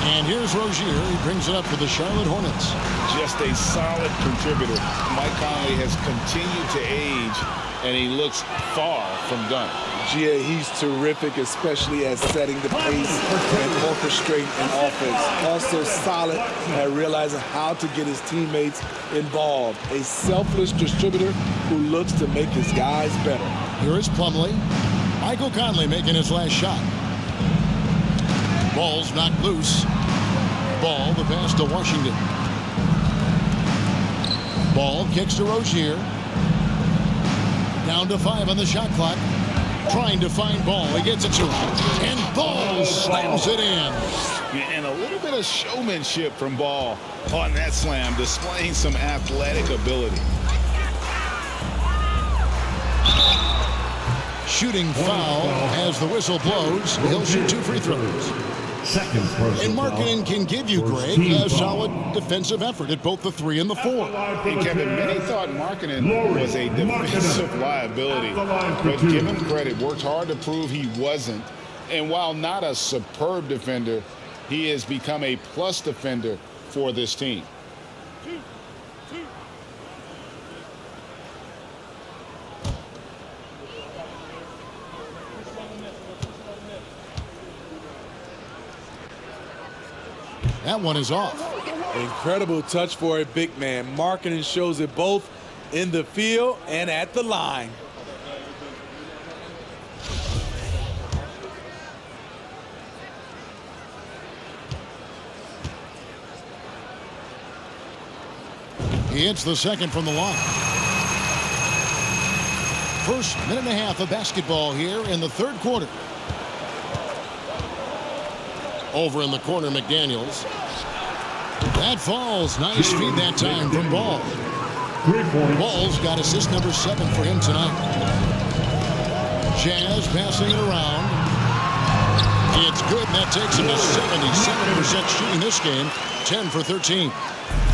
And here's Rozier. He brings it up for the Charlotte Hornets. Just a solid contributor. Mike Conley has continued to age, and he looks far from done. Yeah, he's terrific, especially at setting the pace and orchestrating an offense. Also solid at realizing how to get his teammates involved. A selfless distributor who looks to make his guys better. Here is Plumlee. Michael Conley making his last shot. Ball's knocked loose. Ball, the pass to Washington. Ball kicks to Rozier. Down to 5 on the shot clock. Trying to find Ball. He gets it to him. And Ball slams it in. And a little bit of showmanship from Ball on that slam, displaying some athletic ability. Shooting foul as the whistle blows. He'll shoot 2 free throws. And Markkanen can give you, Greg, a solid defensive effort at both the 3 and the 4. And Kevin, many thought Markkanen was a defensive liability, but give him credit, worked hard to prove he wasn't. And while not a superb defender, he has become a plus defender for this team. That one is off. Incredible touch for a big man. Markkanen shows it both in the field and at the line. He hits the second from the line. First minute and a half of basketball here in the third quarter. Over in the corner, McDaniels. That falls. Nice feed that time from Ball. Ball's got assist number 7 for him tonight. Jazz passing it around. It's good, and that takes him to 77% shooting this game. 10 for 13.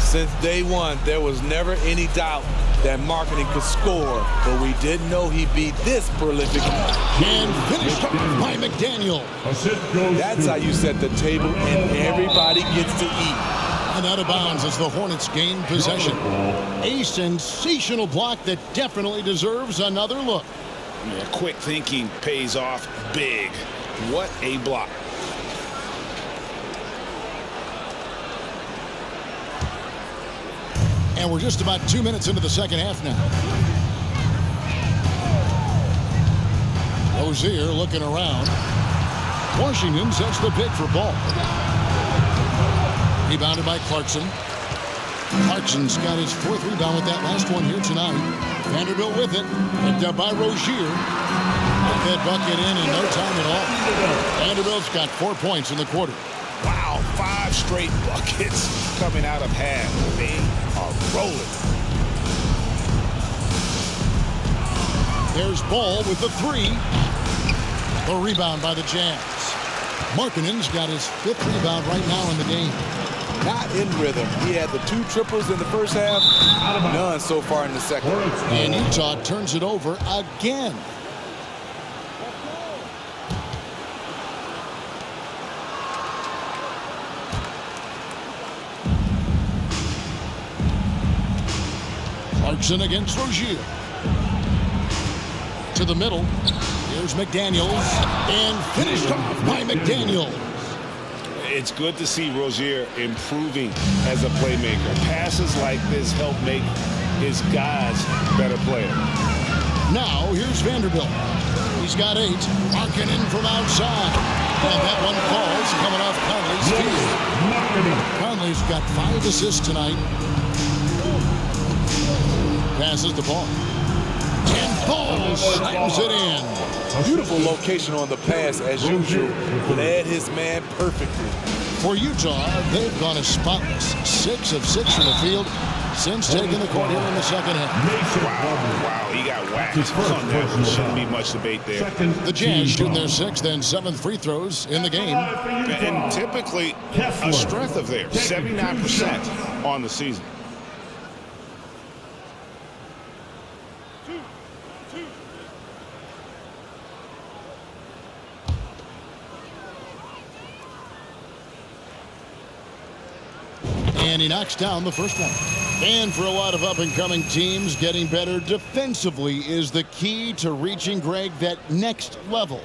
Since day one, there was never any doubt that Markkanen could score, but we didn't know he'd be this prolific. And finished up by McDaniel. That's how you set the table, and everybody gets to eat. And out of bounds as the Hornets gain possession. A sensational block that definitely deserves another look. Yeah, quick thinking pays off big. What a block. And we're just about 2 minutes into the second half now. Rozier looking around. Washington sets the pick for Ball. Rebounded by Clarkson. Clarkson's got his 4th rebound with that last one here tonight. Vanderbilt with it. Picked up by Rozier. Put that bucket in no time at all. Vanderbilt's got 4 points in the quarter. Wow, 5 straight buckets coming out of half. They are rolling. There's Ball with the 3. The rebound by the Jazz. Markkanen's got his 5th rebound right now in the game. Not in rhythm. He had the 2 triples in the first half. None so far in the second. And Utah turns it over again. Clarkson against Rozier. To the middle. Here's McDaniels. And finished off by McDaniels. It's good to see Rozier improving as a playmaker. Passes like this help make his guys better players. Now here's Vanderbilt. He's got 8. Markkanen from outside. And that one falls coming off Conley's feet. Conley's got 5 assists tonight. Passes the ball. And Ball slams it in. Beautiful location on the pass as usual. Led his man perfectly. For Utah, they've gone as spotless. 6 of 6 from the field since taking the court here in the second half. Wow, he got whacked on that. Shouldn't be much debate there. The Jazz shooting their 6th and 7th free throws in the game. And typically a strength of theirs, 79% on the season. And he knocks down the first one. And for a lot of up-and-coming teams, getting better defensively is the key to reaching, Greg, that next level.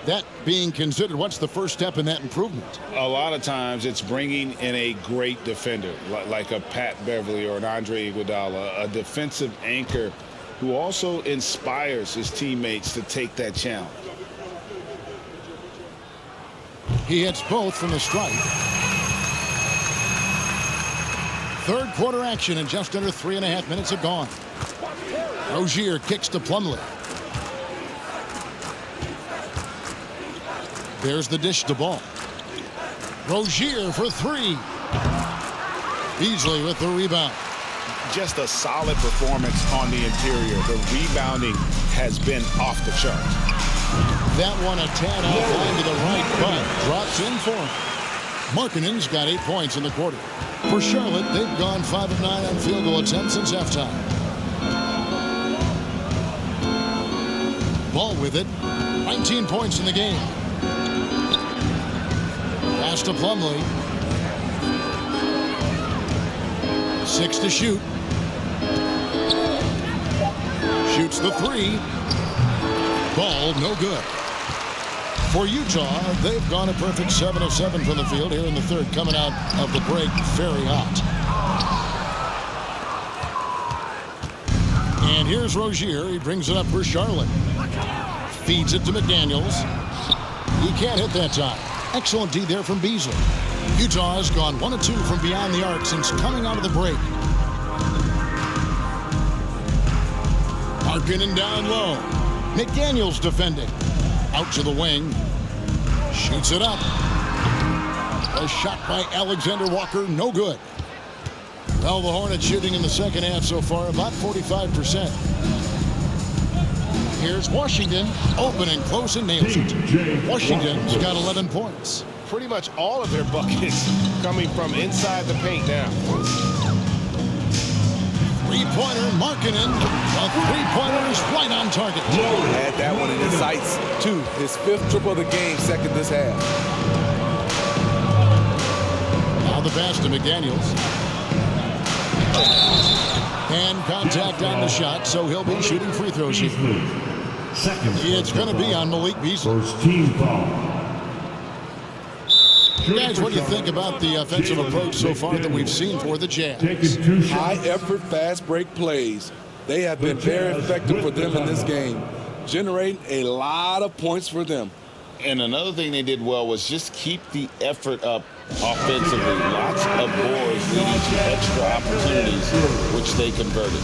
That being considered, what's the first step in that improvement? A lot of times it's bringing in a great defender, like a Pat Beverly or an Andre Iguodala, a defensive anchor who also inspires his teammates to take that challenge. He hits both from the stripe. Third quarter action, and just under 3.5 minutes have gone. Rozier kicks to Plumlee. There's the dish to Ball. Rozier for 3. Beasley with the rebound. Just a solid performance on the interior. The rebounding has been off the charts. That one a tad offline to the right, but drops in for him. Markkanen's got 8 points in the quarter. For Charlotte, they've gone 5 of 9 on field goal attempts since halftime. Ball with it. 19 points in the game. Pass to Plumlee. 6 to shoot. Shoots the 3. Ball no good. For Utah, they've gone a perfect 7 of 7 from the field here in the third, coming out of the break very hot. And here's Rozier. He brings it up for Charlotte. Feeds it to McDaniels. He can't hit that time. Excellent D there from Beasley. Utah has gone 1 of 2 from beyond the arc since coming out of the break. Markkanen down low. McDaniels defending. Out to the wing. Shoots it up. A shot by Alexander Walker, no good. Well, the Hornets shooting in the second half so far, about 45%. Here's Washington, open and close and nails it. Washington's got 11 points. Pretty much all of their buckets coming from inside the paint now. Three-pointer, Markkanen. A three-pointer is right on target. Had that one in his sights, too. His 5th triple of the game, second this half. Now the pass to McDaniels. And contact on the shot, so he'll be shooting free throws here. It's going to be on Malik Beasley. First team foul. Guys, what do you think about the offensive approach so far that we've seen for the Jazz? High-effort, fast-break plays. They have been very effective for them in this game, generating a lot of points for them. And another thing they did well was just keep the effort up offensively. Lots of boards leading to extra opportunities, which they converted.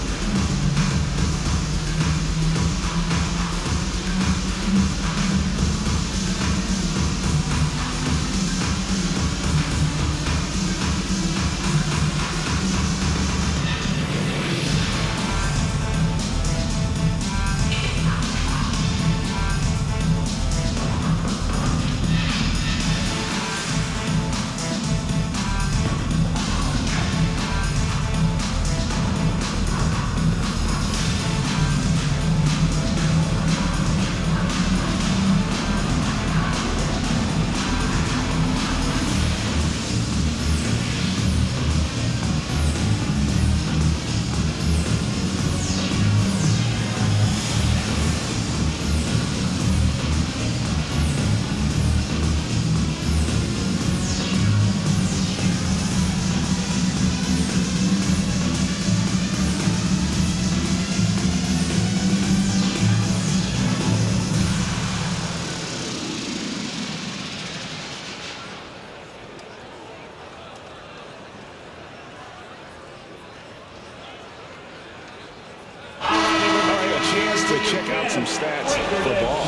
check out some stats for Ball.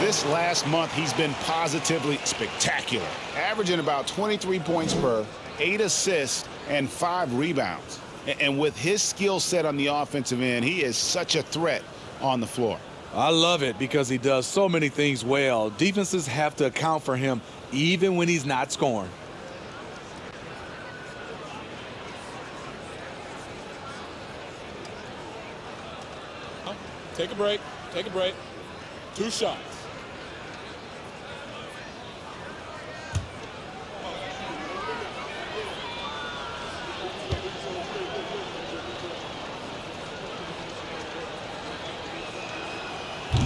This last month, he's been positively spectacular, averaging about 23 points per, 8 assists, and 5 rebounds. And with his skill set on the offensive end, he is such a threat on the floor. I love it because he does so many things well. Defenses have to account for him even when he's not scoring. Take a break. Take a break. 2 shots.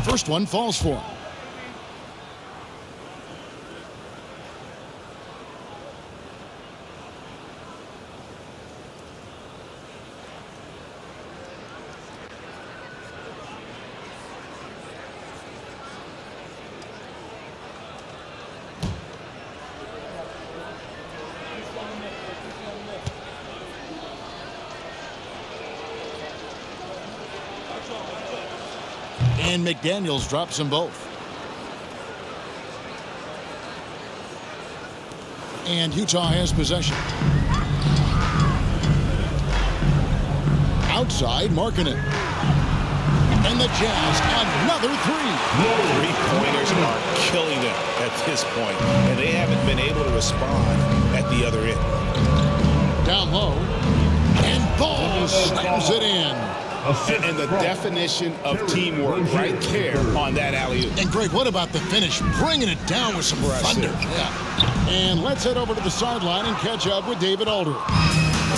First one falls for him. And McDaniels drops them both. And Utah has possession. Outside, marking it. And the Jazz, another 3. Three-pointers are killing them at this point, and they haven't been able to respond at the other end. Down low. And Ball slams it in. And the definition of teamwork right there on that alley-oop. And Greg, what about the finish? Bringing it down with some thunder. Yeah. And let's head over to the sideline and catch up with David Alder.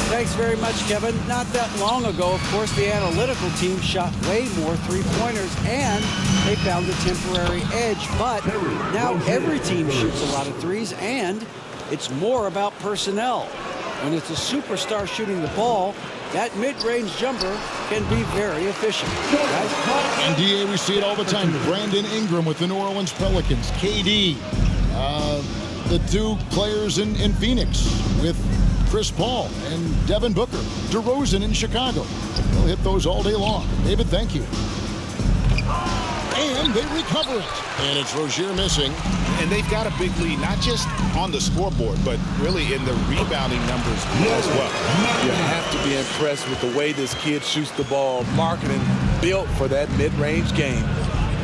Thanks very much, Kevin. Not that long ago, of course, the analytical team shot way more three-pointers, and they found a temporary edge. But now every team shoots a lot of threes, and it's more about personnel. When it's a superstar shooting the ball, that mid-range jumper can be very efficient. And DA, we see it all the time. Brandon Ingram with the New Orleans Pelicans. KD, the 2 players in Phoenix with Chris Paul and Devin Booker. DeRozan in Chicago. They'll hit those all day long. David, thank you. And they recover it. And it's Rozier missing. And they've got a big lead, not just on the scoreboard, but really in the rebounding numbers as well. You have to be impressed with the way this kid shoots the ball. Marketing built for that mid-range game.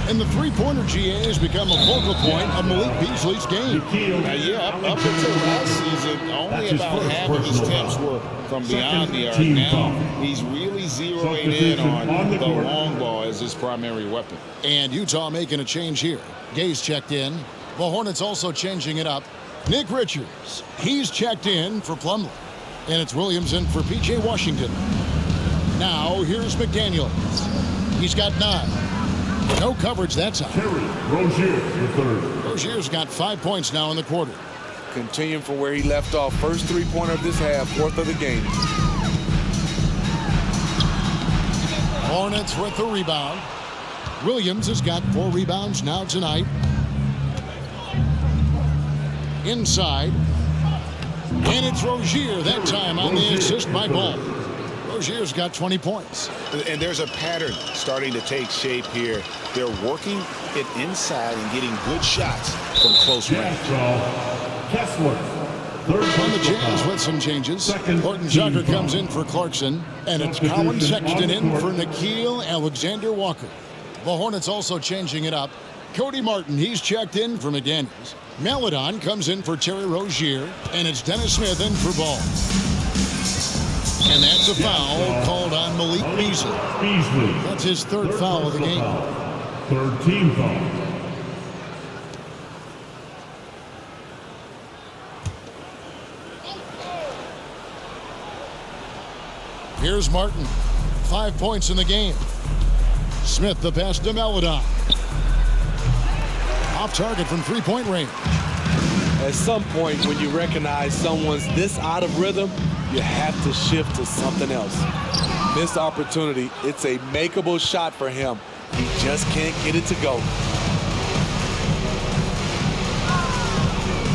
And the three-pointer GA has become a focal point of Malik Beasley's game. Up until last season, only about half of his attempts were from beyond the arc. Now he's really zeroing in on the long ball as his primary weapon. And Utah making a change here. Gay's checked in. The Hornets also changing it up. Nick Richards, he's checked in for Plumlee. And it's Williams in for P.J. Washington. Now here's McDaniels. He's got 9. No coverage that time. Rozier, the third. Rozier's got 5 points now in the quarter. Continuing from where he left off. First three-pointer of this half, 4th of the game. Hornets with the rebound. Williams has got 4 rebounds now tonight. Inside. And it's Rozier that time on the assist by Ball. Rozier's got 20 points. And there's a pattern starting to take shape here. They're working it inside and getting good shots from close range. Kessler. On the Jazz with some changes. Horton-Tucker comes in for Clarkson. And it's Colin Sexton in for Nickeil Alexander-Walker. The Hornets also changing it up. Cody Martin, he's checked in for McDaniels. Maledon comes in for Terry Rozier. And it's Dennis Smith in for Ball. And that's a foul called on Malik Beasley. That's his 3rd foul of the game. 3rd team foul. Here's Martin. 5 points in the game. Smith the pass to Maledon. Off target from 3-point range. At some point, when you recognize someone's this out of rhythm, you have to shift to something else. Missed opportunity. It's a makeable shot for him. He just can't get it to go.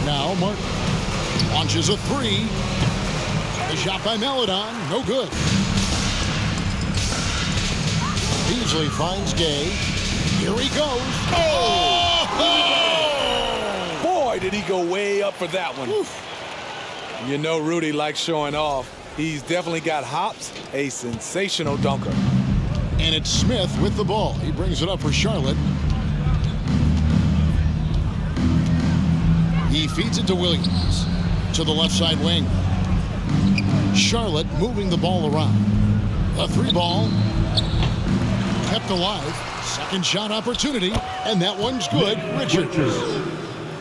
Now Martin launches a 3. The shot by Maledon, no good. Beasley finds Gay. Here he goes. Oh! Boy, did he go way up for that one. Oof. You know Rudy likes showing off. He's definitely got hops, a sensational dunker. And it's Smith with the ball. He brings it up for Charlotte. He feeds it to Williams. To the left side wing. Charlotte moving the ball around. A 3-ball. Kept alive. Second shot opportunity. And that one's good.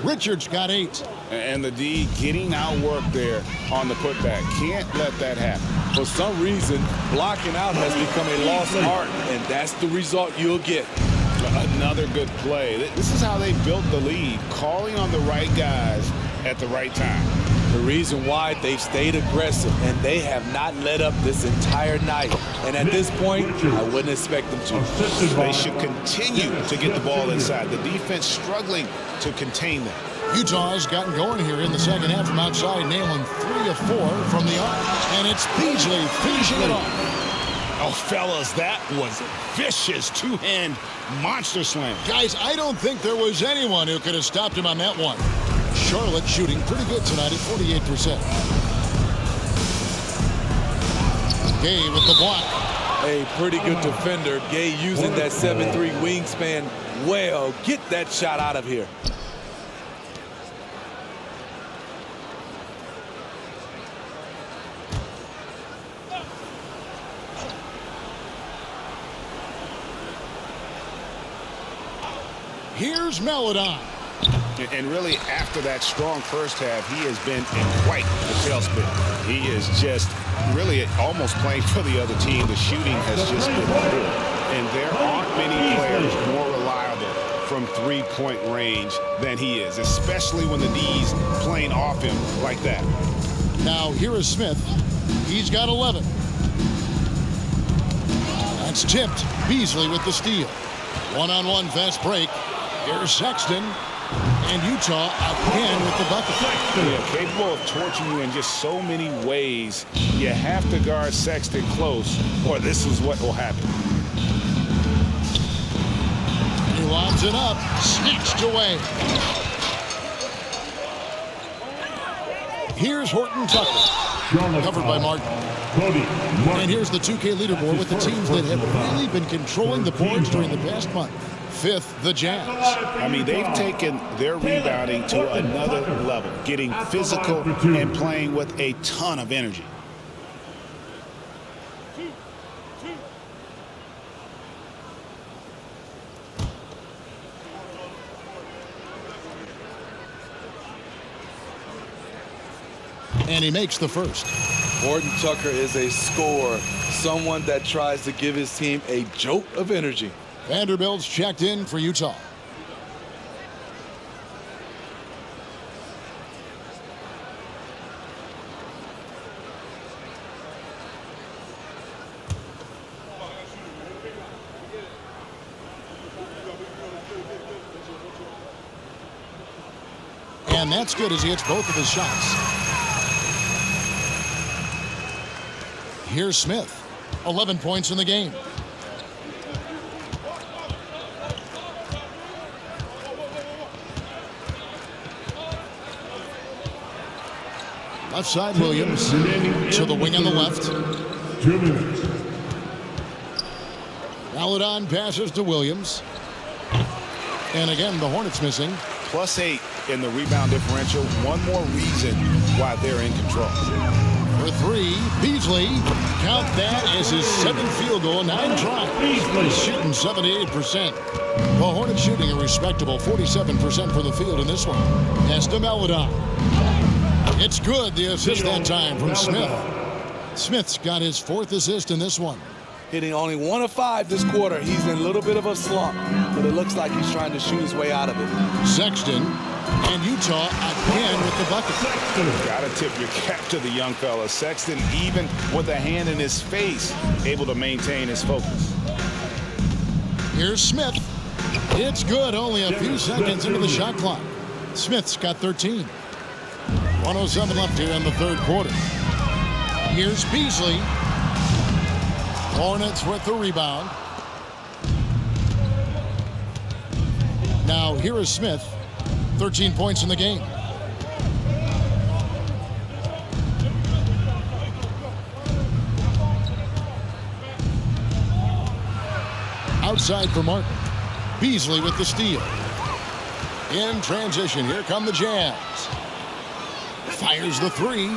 Richards got 8. And the D getting outworked there on the putback. Can't let that happen. For some reason, blocking out has become a lost art, and that's the result you'll get. Another good play. This is how they built the lead, calling on the right guys at the right time. The reason why they've stayed aggressive, and they have not let up this entire night. And at this point, I wouldn't expect them to. They should continue to get the ball inside. The defense struggling to contain them. Utah's gotten going here in the second half from outside, nailing 3 of 4 from the arc. And it's Beasley finishing it off. Oh, fellas, that was a vicious two-hand monster slam. Guys, I don't think there was anyone who could have stopped him on that one. Charlotte shooting pretty good tonight at 48%. Gay with the block. A pretty good defender. Gay using that 7'3" wingspan well. Get that shot out of here. Here's Melodon. And really, after that strong first half, he has been in quite the tailspin. He is just really almost playing for the other team. The shooting has just been poor. And there aren't many players more reliable from three-point range than he is, especially when the D's playing off him like that. Now, here is Smith. He's got 11. That's tipped. Beasley with the steal. One-on-one fast break. Here's Sexton. And Utah again with the bucket. Yeah, capable of torching you in just so many ways. You have to guard Sexton close, or this is what will happen. He lobs it up. Snatched away. Here's Horton Tucker. Covered by Martin. And here's the 2K leaderboard with the teams that have really been controlling the boards during the past month. 5th, the Jazz. I mean, they've taken their rebounding to another level, getting physical and playing with a ton of energy. And he makes the first. Horton Tucker is a scorer, someone that tries to give his team a jolt of energy. Vanderbilt's checked in for Utah. And that's good as he hits both of his shots. Here's Smith. 11 points in the game. Left side, Williams to the wing on the left. 2 minutes. Melodon passes to Williams. And again, the Hornets missing. +8 in the rebound differential. One more reason why they're in control. For 3, Beasley. Count that as his 7th field goal, 9 tries. He's shooting 78%. The Hornets shooting a respectable 47% from the field in this one. Pass to Melodon. It's good, the assist that time from Smith. Smith's got his 4th assist in this one. Hitting only 1 of 5 this quarter. He's in a little bit of a slump, but it looks like he's trying to shoot his way out of it. Sexton and Utah again with the bucket. Gotta tip your cap to the young fella. Sexton, even with a hand in his face, able to maintain his focus. Here's Smith. It's good, only a few seconds into the shot clock. Smith's got 13. 1:07 left here in the third quarter. Here's Beasley. Hornets with the rebound. Now here is Smith. 13 points in the game. Outside for Martin. Beasley with the steal. In transition, here come the Jazz. Fires the three.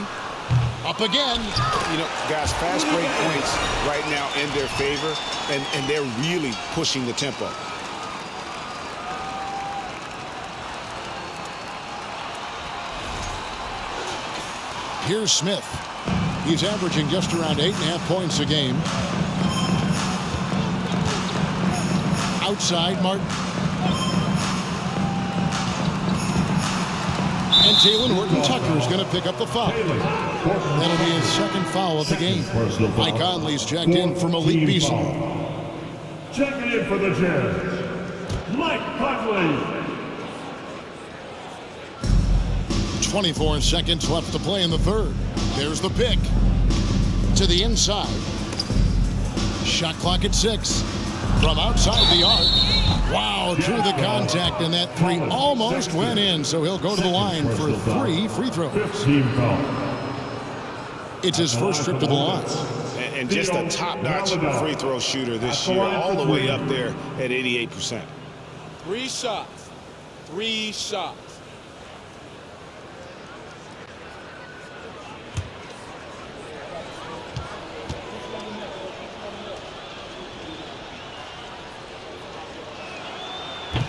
Up again. You know, guys, fast break points right now in their favor, and they're really pushing the tempo. Here's Smith. He's averaging just around 8.5 points a game. Outside, Martin. And Jalen Horton-Tucker is going to pick up the foul. That'll be his second foul of the game. Mike Conley's checked in for Malik Beasley. Checking in for the Jazz, Mike Conley. 24 seconds left to play in the third. There's the pick. To the inside. Shot clock at 6. From outside the arc. Wow, through the contact, and that three almost went in, so he'll go to the line for 3 free throws. It's his first trip to the line. And just a top-notch free throw shooter this year, all the way up there at 88%. 3 shots. 3 shots.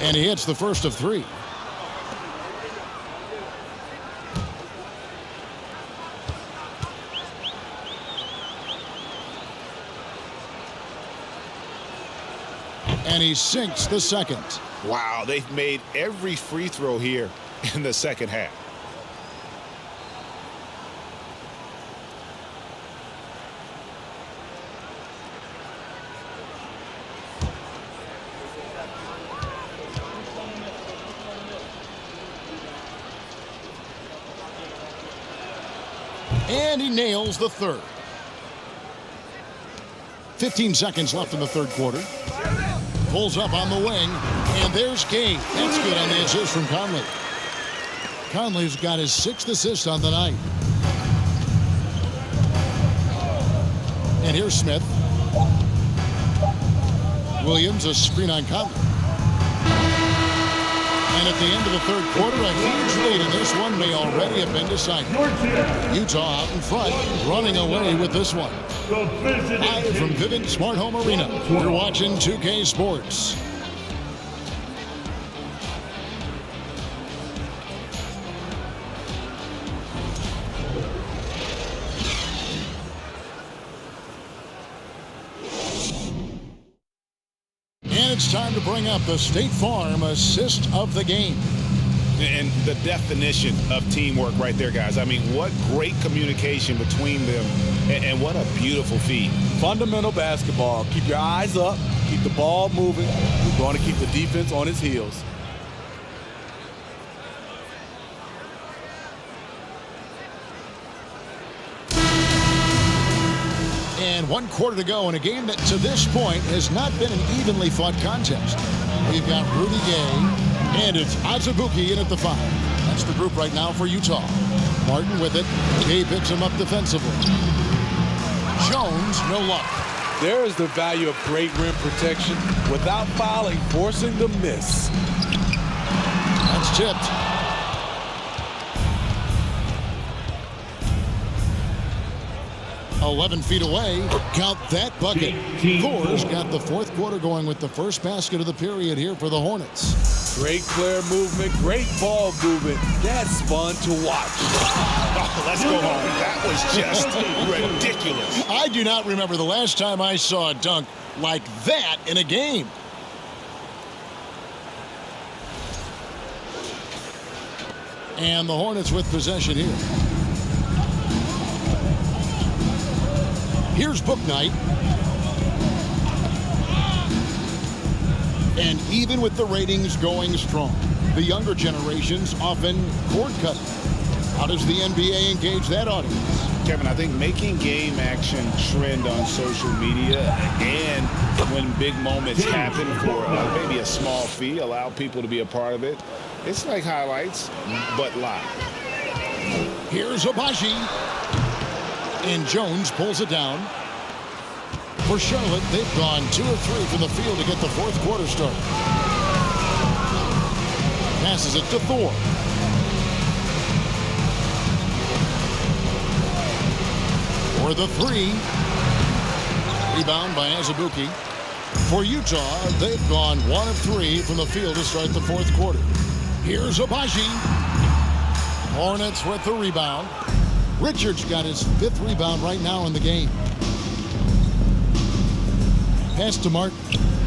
And he hits the first of 3. And he sinks the second. Wow, they've made every free throw here in the second half. And he nails the third. 15 seconds left in the third quarter. Pulls up on the wing, and there's Gabe. That's good on the assist from Conley. Conley's got his 6th assist on the night. And here's Smith. Williams, a screen on Conley. And at the end of the third quarter, a huge lead, and this one may already have been decided. Utah out in front, running away with this one. Live from Vivint Smart Home Arena, you're watching 2K Sports. And it's time to bring up the State Farm assist of the game. And the definition of teamwork right there, guys. I mean, what great communication between them, and what a beautiful feed. Fundamental basketball. Keep your eyes up. Keep the ball moving. We're going to keep the defense on its heels. And 1 quarter to go in a game that to this point has not been an evenly fought contest. We've got Rudy Gay, and it's Azubuike in at the 5. That's the group right now for Utah. Martin with it. Gay picks him up defensively. Jones, no luck. There is the value of great rim protection without fouling, forcing the miss. That's tipped. .11 feet away. Count that bucket. Thor's got the fourth quarter going with the first basket of the period here for the Hornets. Great player movement, great ball movement. That's fun to watch. Oh, let's go home. That was just ridiculous. I do not remember the last time I saw a dunk like that in a game. And the Hornets with possession here. Here's Book Night. And even with the ratings going strong, the younger generations often cord cutting. How does the NBA engage that audience? Kevin, I think making game action trend on social media and when big moments happen for maybe a small fee, allow people to be a part of it. It's like highlights, but live. Here's Abaji. And Jones pulls it down. For Charlotte, they've gone 2 of 3 from the field to get the fourth quarter started. Passes it to Thor. For the 3. Rebound by Azubuike. For Utah, they've gone 1 of 3 from the field to start the fourth quarter. Here's Abaji. Hornets with the rebound. Richards got his 5th rebound right now in the game. Pass to Martin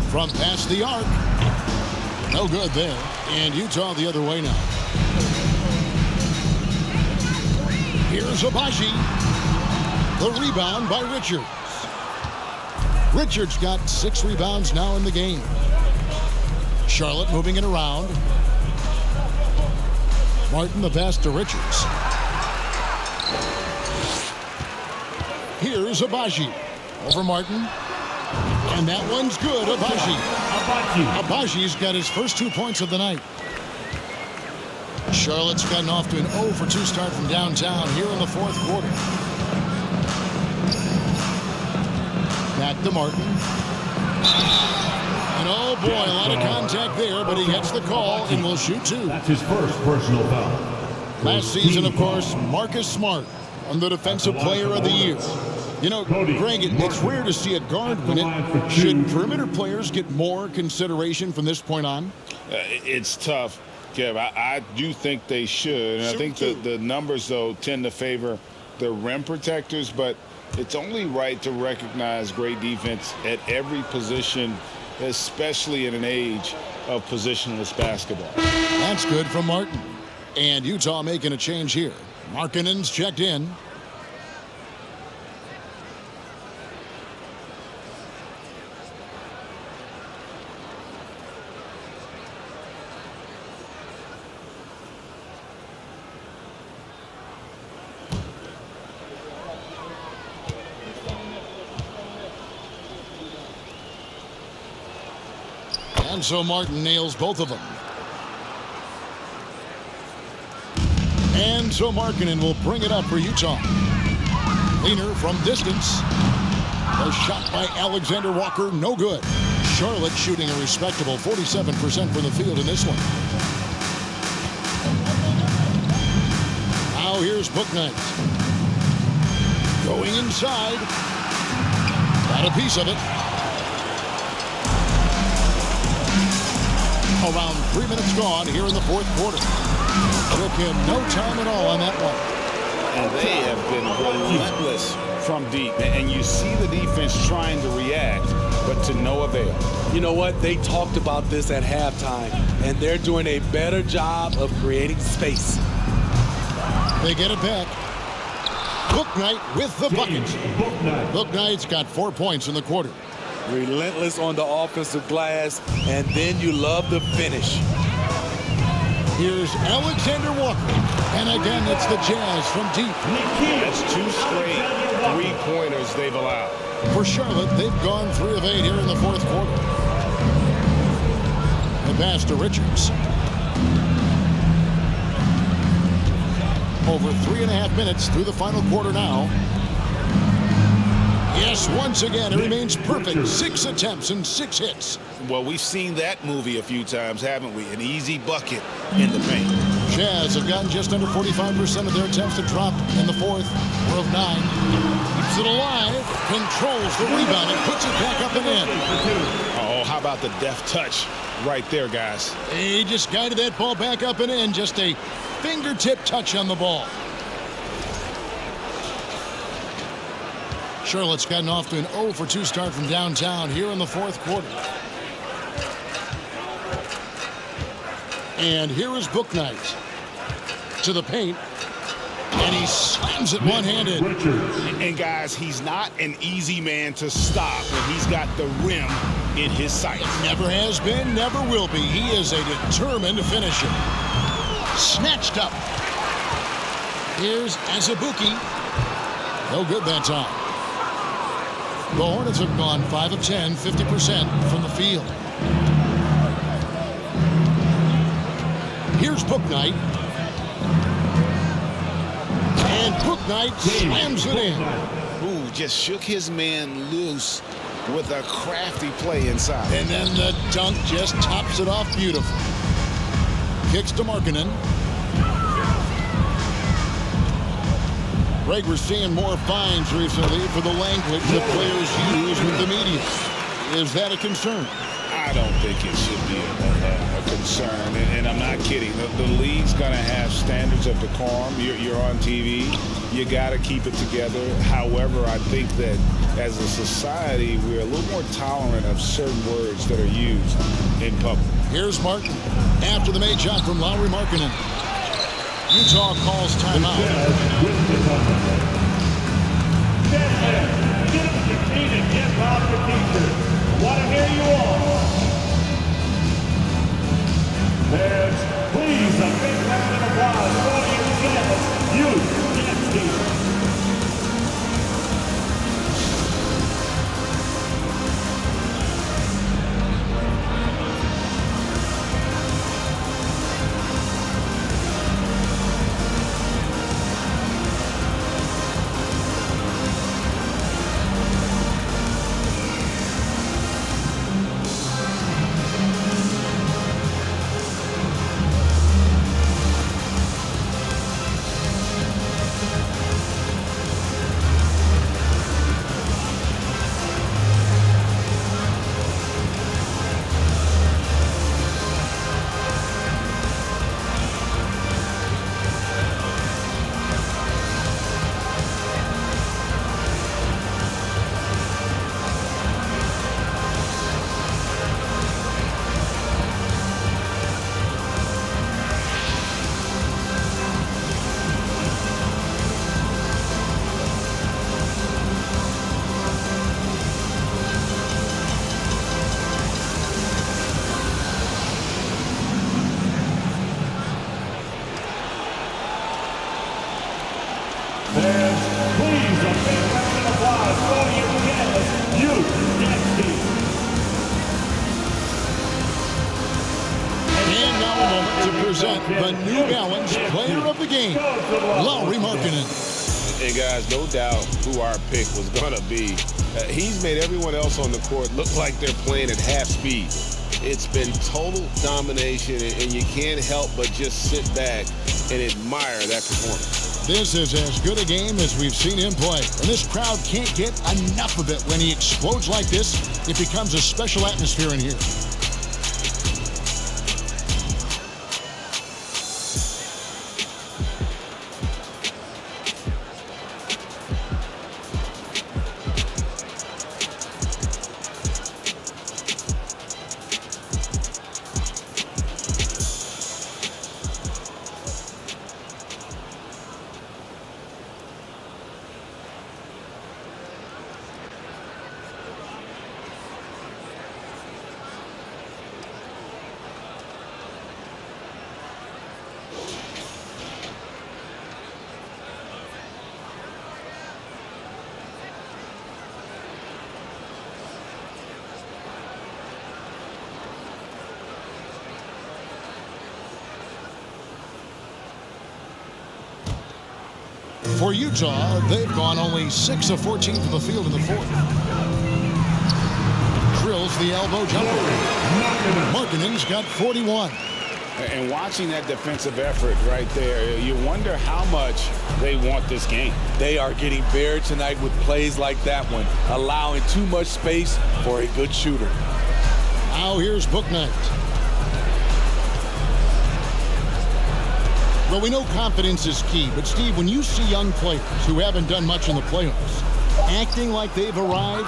from past the arc. No good there. And Utah the other way now. Here's Abaji. The rebound by Richards. Richards got 6 rebounds now in the game. Charlotte moving it around. Martin the pass to Richards. Here's Abaji. Over Martin. And that one's good. Abaji's got his first 2 points of the night. Charlotte's gotten off to an 0 for 2 start from downtown here in the fourth quarter. Back to Martin. And oh boy, a lot of contact there, but he gets the call and will shoot 2. That's his first personal foul. Last season, of course, Marcus Smart won the Defensive Player of the Year. You know, Greg, it's rare to see a guard win it. Should perimeter players get more consideration from this point on? It's tough, Kev. I do think they should. And I think the numbers, though, tend to favor the rim protectors, but it's only right to recognize great defense at every position, especially in an age of positionless basketball. That's good from Martin. And Utah making a change here. Markkanen's checked in. And so Martin nails both of them. And so Markkanen will bring it up for Utah. Leaner from distance. A shot by Alexander Walker, no good. Charlotte shooting a respectable 47% from the field in this one. Now here's Bouknight. Going inside. Got a piece of it. Around 3 minutes gone here in the fourth quarter. Took him no time at all on that one. And they have been relentless from deep. And you see the defense trying to react, but to no avail. You know what? They talked about this at halftime, and they're doing a better job of creating space. They get it back. Bouknight with the bucket. Bouknight's got 4 points in the quarter. Relentless on the offensive glass, and then you love the finish. Here's Alexander Walker. And again, it's the Jazz from deep. That's 2 straight 3-pointers they've allowed. For Charlotte, they've gone 3 of 8 here in the fourth quarter. The pass to Richards. Over 3.5 minutes through the final quarter now. Yes, once again, it remains perfect. 6 attempts and 6 hits. Well, we've seen that movie a few times, haven't we? An easy bucket in the paint. Jazz have gotten just under 45% of their attempts to drop in the fourth. 4 of 9. Keeps it alive. Controls the rebound and puts it back up and in. Oh, how about the deft touch right there, guys? He just guided that ball back up and in. Just a fingertip touch on the ball. Charlotte's gotten off to an 0 for 2 start from downtown here in the fourth quarter. And here is Bouknight to the paint. And he slams it one-handed. And guys, he's not an easy man to stop when he's got the rim in his sights. Never has been, never will be. He is a determined finisher. Snatched up. Here's Azubuike. No good that time. The Hornets have gone 5 of 10, 50% from the field. Here's Bouknight. And Bouknight slams it in. Ooh, just shook his man loose with a crafty play inside. And then the dunk just tops it off beautifully. Kicks to Markkanen. Greg, we're seeing more fines recently for the language that players use with the media. Is that a concern? I don't think it should be a concern, and I'm not kidding. The league's going to have standards of decorum. You're on TV. You got to keep it together. However, I think that as a society, we're a little more tolerant of certain words that are used in public. Here's Martin after the made shot from Lauri Markkanen. Utah calls timeout. Want to hear you all. Fans, please, a big round of applause for the youth dance team. The New Balance Player of the Game, Lauri Markkanen. Hey guys, no doubt who our pick was going to be. He's made everyone else on the court look like they're playing at half speed. It's been total domination, and you can't help but just sit back and admire that performance. This is as good a game as we've seen him play, and this crowd can't get enough of it. When he explodes like this, it becomes a special atmosphere in here. For Utah, they've gone only 6 of 14 from the field in the fourth. Drills the elbow jumper. Markkanen's got 41. And watching that defensive effort right there, you wonder how much they want this game. They are getting buried tonight with plays like that one, allowing too much space for a good shooter. Now here's Bouknight. Well, we know confidence is key, but Steve, when you see young players who haven't done much in the playoffs acting like they've arrived,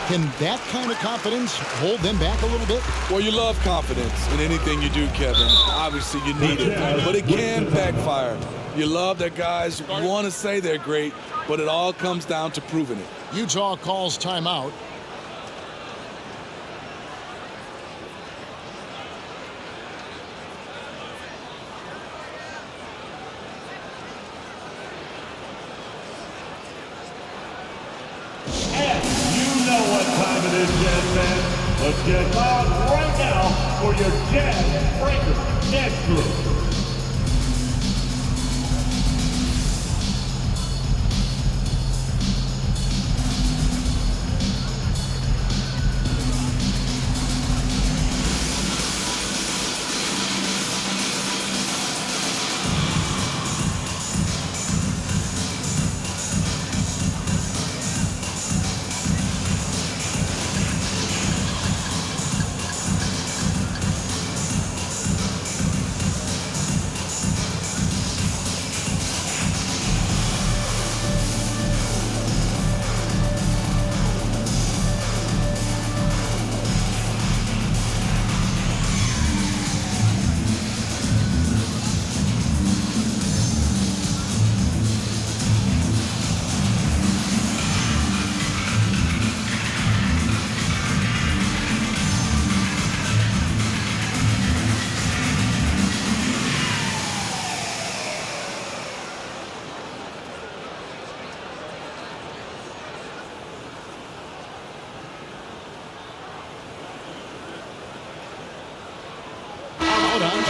can that kind of confidence hold them back a little bit? Well, you love confidence in anything you do, Kevin. Obviously, you need it, but it can backfire. You love that guys want to say they're great, but it all comes down to proving it. Utah calls timeout. And you know what time it is, Jazz fans. Let's get loud right now for your Jazz Breaker Dance Group.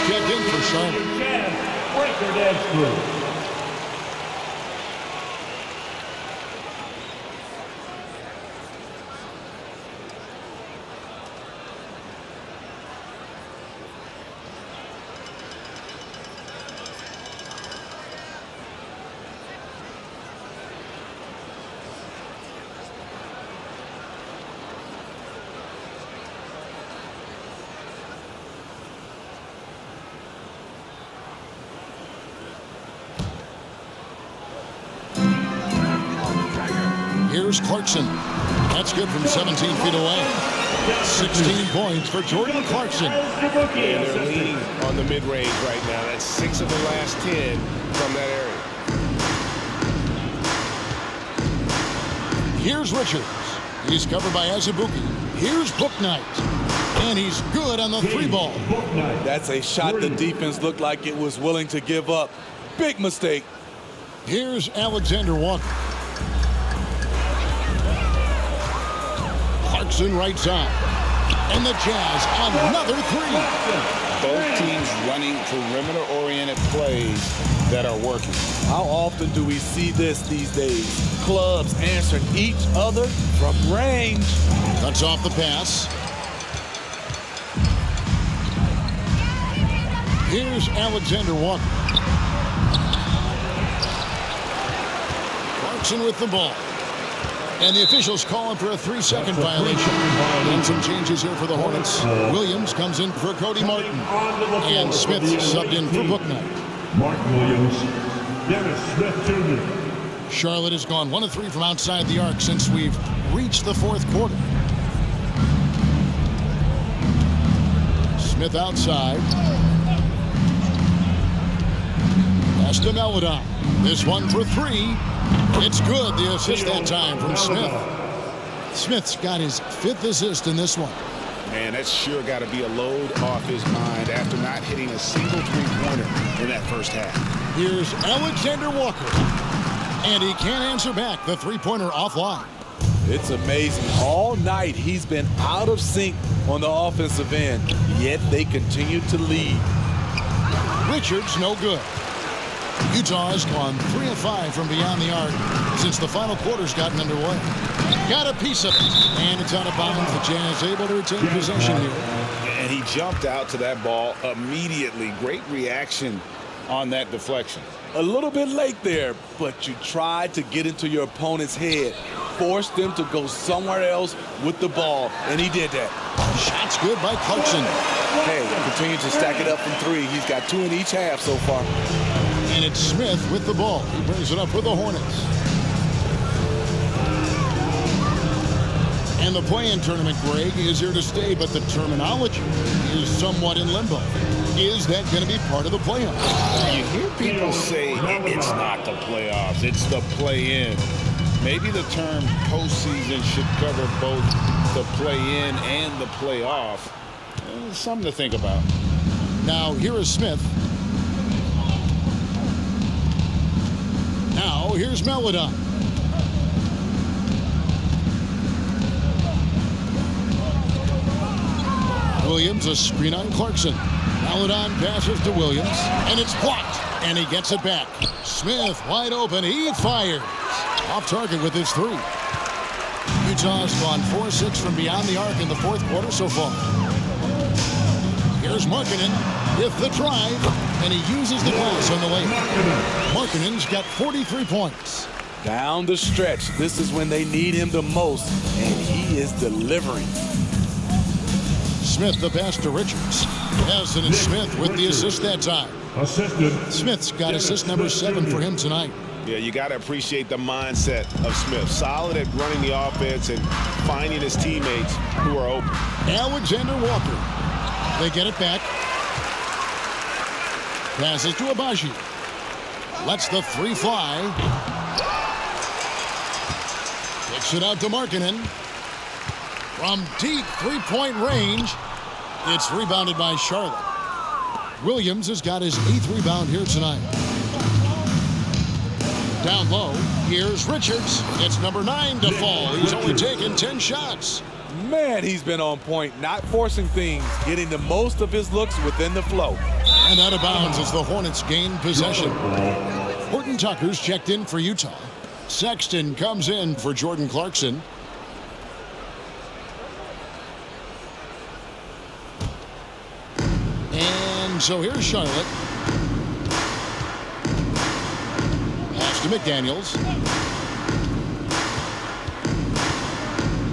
Checked in for Charlotte. Jazz Breaker Dance Group. Here's Clarkson. That's good from 17 feet away. 16 points for Jordan Clarkson. And they're leading on the mid-range right now. That's 6 of the last 10 from that area. Here's Richards. He's covered by Azubuike. Here's Bouknight. And he's good on the three ball. That's a shot the defense looked like it was willing to give up. Big mistake. Here's Alexander Walker. Clarkson right side. And the Jazz on another three. Both teams running perimeter-oriented plays that are working. How often do we see this these days? Clubs answering each other from range. Cuts off the pass. Here's Alexander Walker. Clarkson with the ball. And the officials calling for a 3-second violation. And some changes here for the Hornets. Williams comes in for Cody Martin. And Smith subbed in for Bouknight. Mark Williams, Dennis Smith Jr. Charlotte has gone 1 of 3 from outside the arc since we've reached the fourth quarter. Smith outside. Pass to Melodon. This one for 3. It's good, the assist that time from Smith. Smith's got his 5th assist in this one. Man, that's sure got to be a load off his mind after not hitting a single three-pointer in that first half. Here's Alexander Walker. And he can't answer back. The three-pointer offline. It's amazing. All night he's been out of sync on the offensive end, yet they continue to lead. Richards no good. Utah has gone 3 of 5 from beyond the arc since the final quarter's gotten underway. Got a piece of it, and it's out of bounds. The Jazz able to retain possession here. And he jumped out to that ball immediately. Great reaction on that deflection. A little bit late there, but you tried to get into your opponent's head. Forced them to go somewhere else with the ball, and he did that. Shot's good by Clarkson. Hey, continue to stack it up from 3. He's got 2 in each half so far. And it's Smith with the ball. He brings it up for the Hornets. And the play-in tournament, Greg, is here to stay, but the terminology is somewhat in limbo. Is that going to be part of the playoffs? You hear people say it's not the playoffs, it's the play-in. Maybe the term postseason should cover both the play-in and the playoff. Something to think about. Now, here is Smith. Now, here's Melodon. Williams, a screen on Clarkson. Now it on passes to Williams, and it's blocked, and he gets it back. Smith wide open, he fires. Off target with his 3. Utah's gone 4-6 from beyond the arc in the fourth quarter so far. Here's Markkanen with the drive, and he uses the glass on the layup. Markkanen's got 43 points. Down the stretch, this is when they need him the most, and he is delivering. Smith the pass to Richards. Haslett and Smith with the assist that time. Smith's got assist number 7 for him tonight. Yeah, you got to appreciate the mindset of Smith. Solid at running the offense and finding his teammates who are open. Alexander Walker. They get it back. Passes to Abaji. Lets the 3 fly. Kicks it out to Markkanen. From deep three-point range, it's rebounded by Charlotte. Williams has got his 8th rebound here tonight. Down low, here's Richards. It's number 9 to fall. He's only taken 10 shots. Man, he's been on point, not forcing things, getting the most of his looks within the flow. And out of bounds as the Hornets gain possession. Horton Tucker's checked in for Utah. Sexton comes in for Jordan Clarkson. And so here's Charlotte. Pass to McDaniels.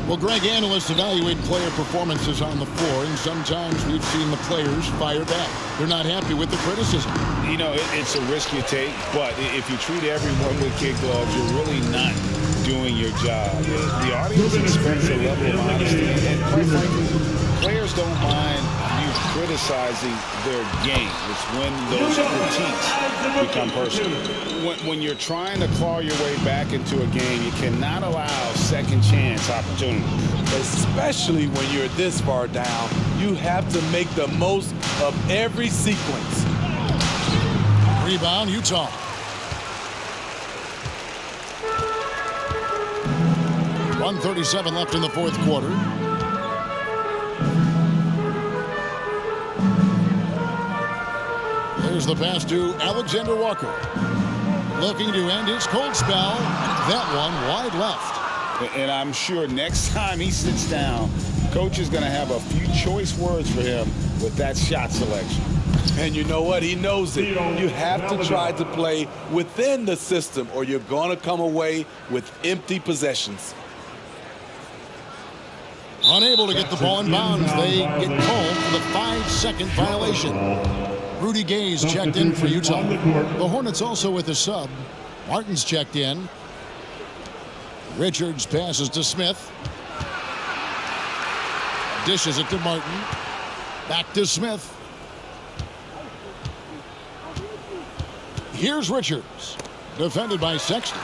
Well, Greg, analysts evaluate player performances on the floor, and sometimes we've seen the players fire back. They're not happy with the criticism. You know, it's a risk you take, but if you treat everyone with kid gloves, you're really not doing your job. The audience expects a level of honesty, and quite frankly, players don't mind you criticizing their game. It's when those critiques become personal. When you're trying to claw your way back into a game, you cannot allow second chance opportunities. Especially when you're this far down, you have to make the most of every sequence. Rebound, Utah. .137 left in the fourth quarter. There's the pass to Alexander Walker. Looking to end his cold spell. That one wide left. And I'm sure next time he sits down, coach is going to have a few choice words for him with that shot selection. And you know what? He knows it. You have to try to play within the system or you're going to come away with empty possessions. Unable to get the ball in bounds. They get called for the 5-second violation. Rudy Gay's checked in for Utah. The Hornets also with a sub. Martin's checked in. Richards passes to Smith. Dishes it to Martin. Back to Smith. Here's Richards. Defended by Sexton.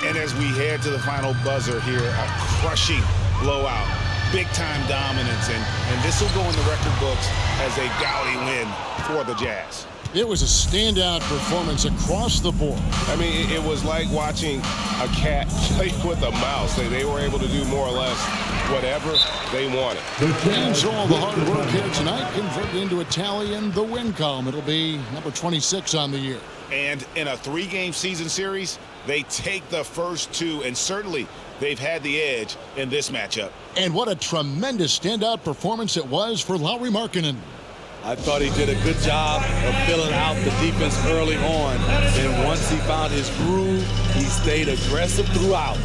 And as we head to the final buzzer here, a crushing blowout. Big-time dominance, and this will go in the record books as a gaudy win for the Jazz. It was a standout performance across the board. I mean, it was like watching a cat play with a mouse. They were able to do more or less whatever they wanted. And so all the hard work here tonight converted into a tally in the win column. It'll be number 26 on the year. And in a 3-game season series, they take the first 2, and certainly they've had the edge in this matchup. And what a tremendous standout performance it was for Lauri Markkanen. I thought he did a good job of filling out the defense early on. And once he found his groove, he stayed aggressive throughout.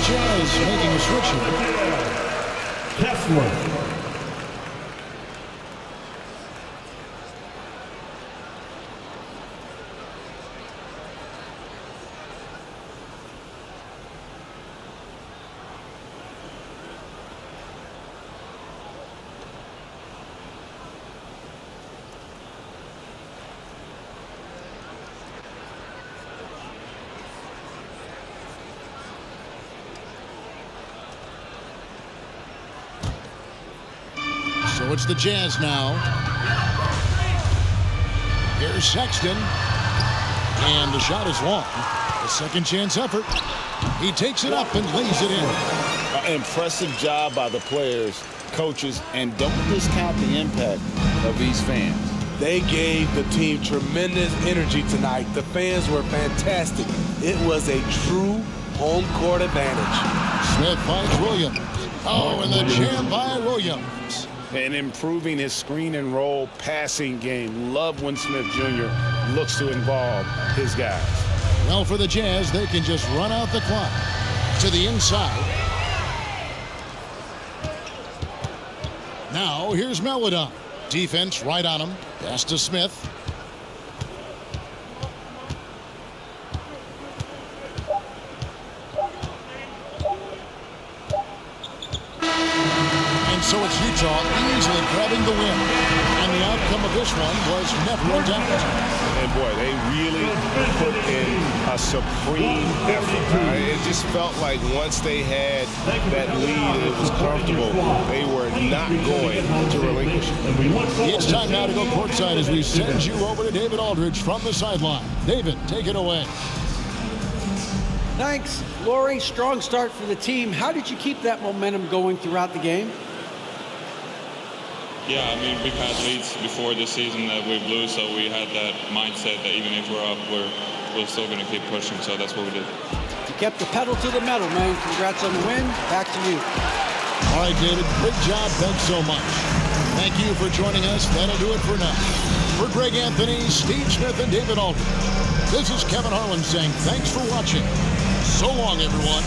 Jazz making a switch here. Kessler. So it's the Jazz now. Here's Sexton. And the shot is long. A second chance effort. He takes it up and lays it in. An impressive job by the players, coaches, and don't discount the impact of these fans. They gave the team tremendous energy tonight. The fans were fantastic. It was a true home court advantage. Smith finds Williams. Oh, and the jam by Williams. And improving his screen and roll passing game. Love when Smith Jr. looks to involve his guys. Well, for the Jazz, they can just run out the clock to the inside. Now, here's Melodon. Defense right on him. Pass to Smith. So it's Utah easily grabbing the win. And the outcome of this one was never in doubt. And boy, they really put in a supreme effort. It just felt like once they had that lead and it was comfortable, they were not going to relinquish it. It's time now to go courtside as we send you over to David Aldridge from the sideline. David, take it away. Thanks, Laurie. Strong start for the team. How did you keep that momentum going throughout the game? Yeah, I mean, we've had leads before this season that we've lost, so we had that mindset that even if we're up, we're still going to keep pushing, so that's what we did. You kept the pedal to the metal, man. Congrats on the win. Back to you. All right, David, great job. Thanks so much. Thank you for joining us. That'll do it for now. For Greg Anthony, Steve Smith, and David Aldridge, this is Kevin Harlan saying thanks for watching. So long, everyone.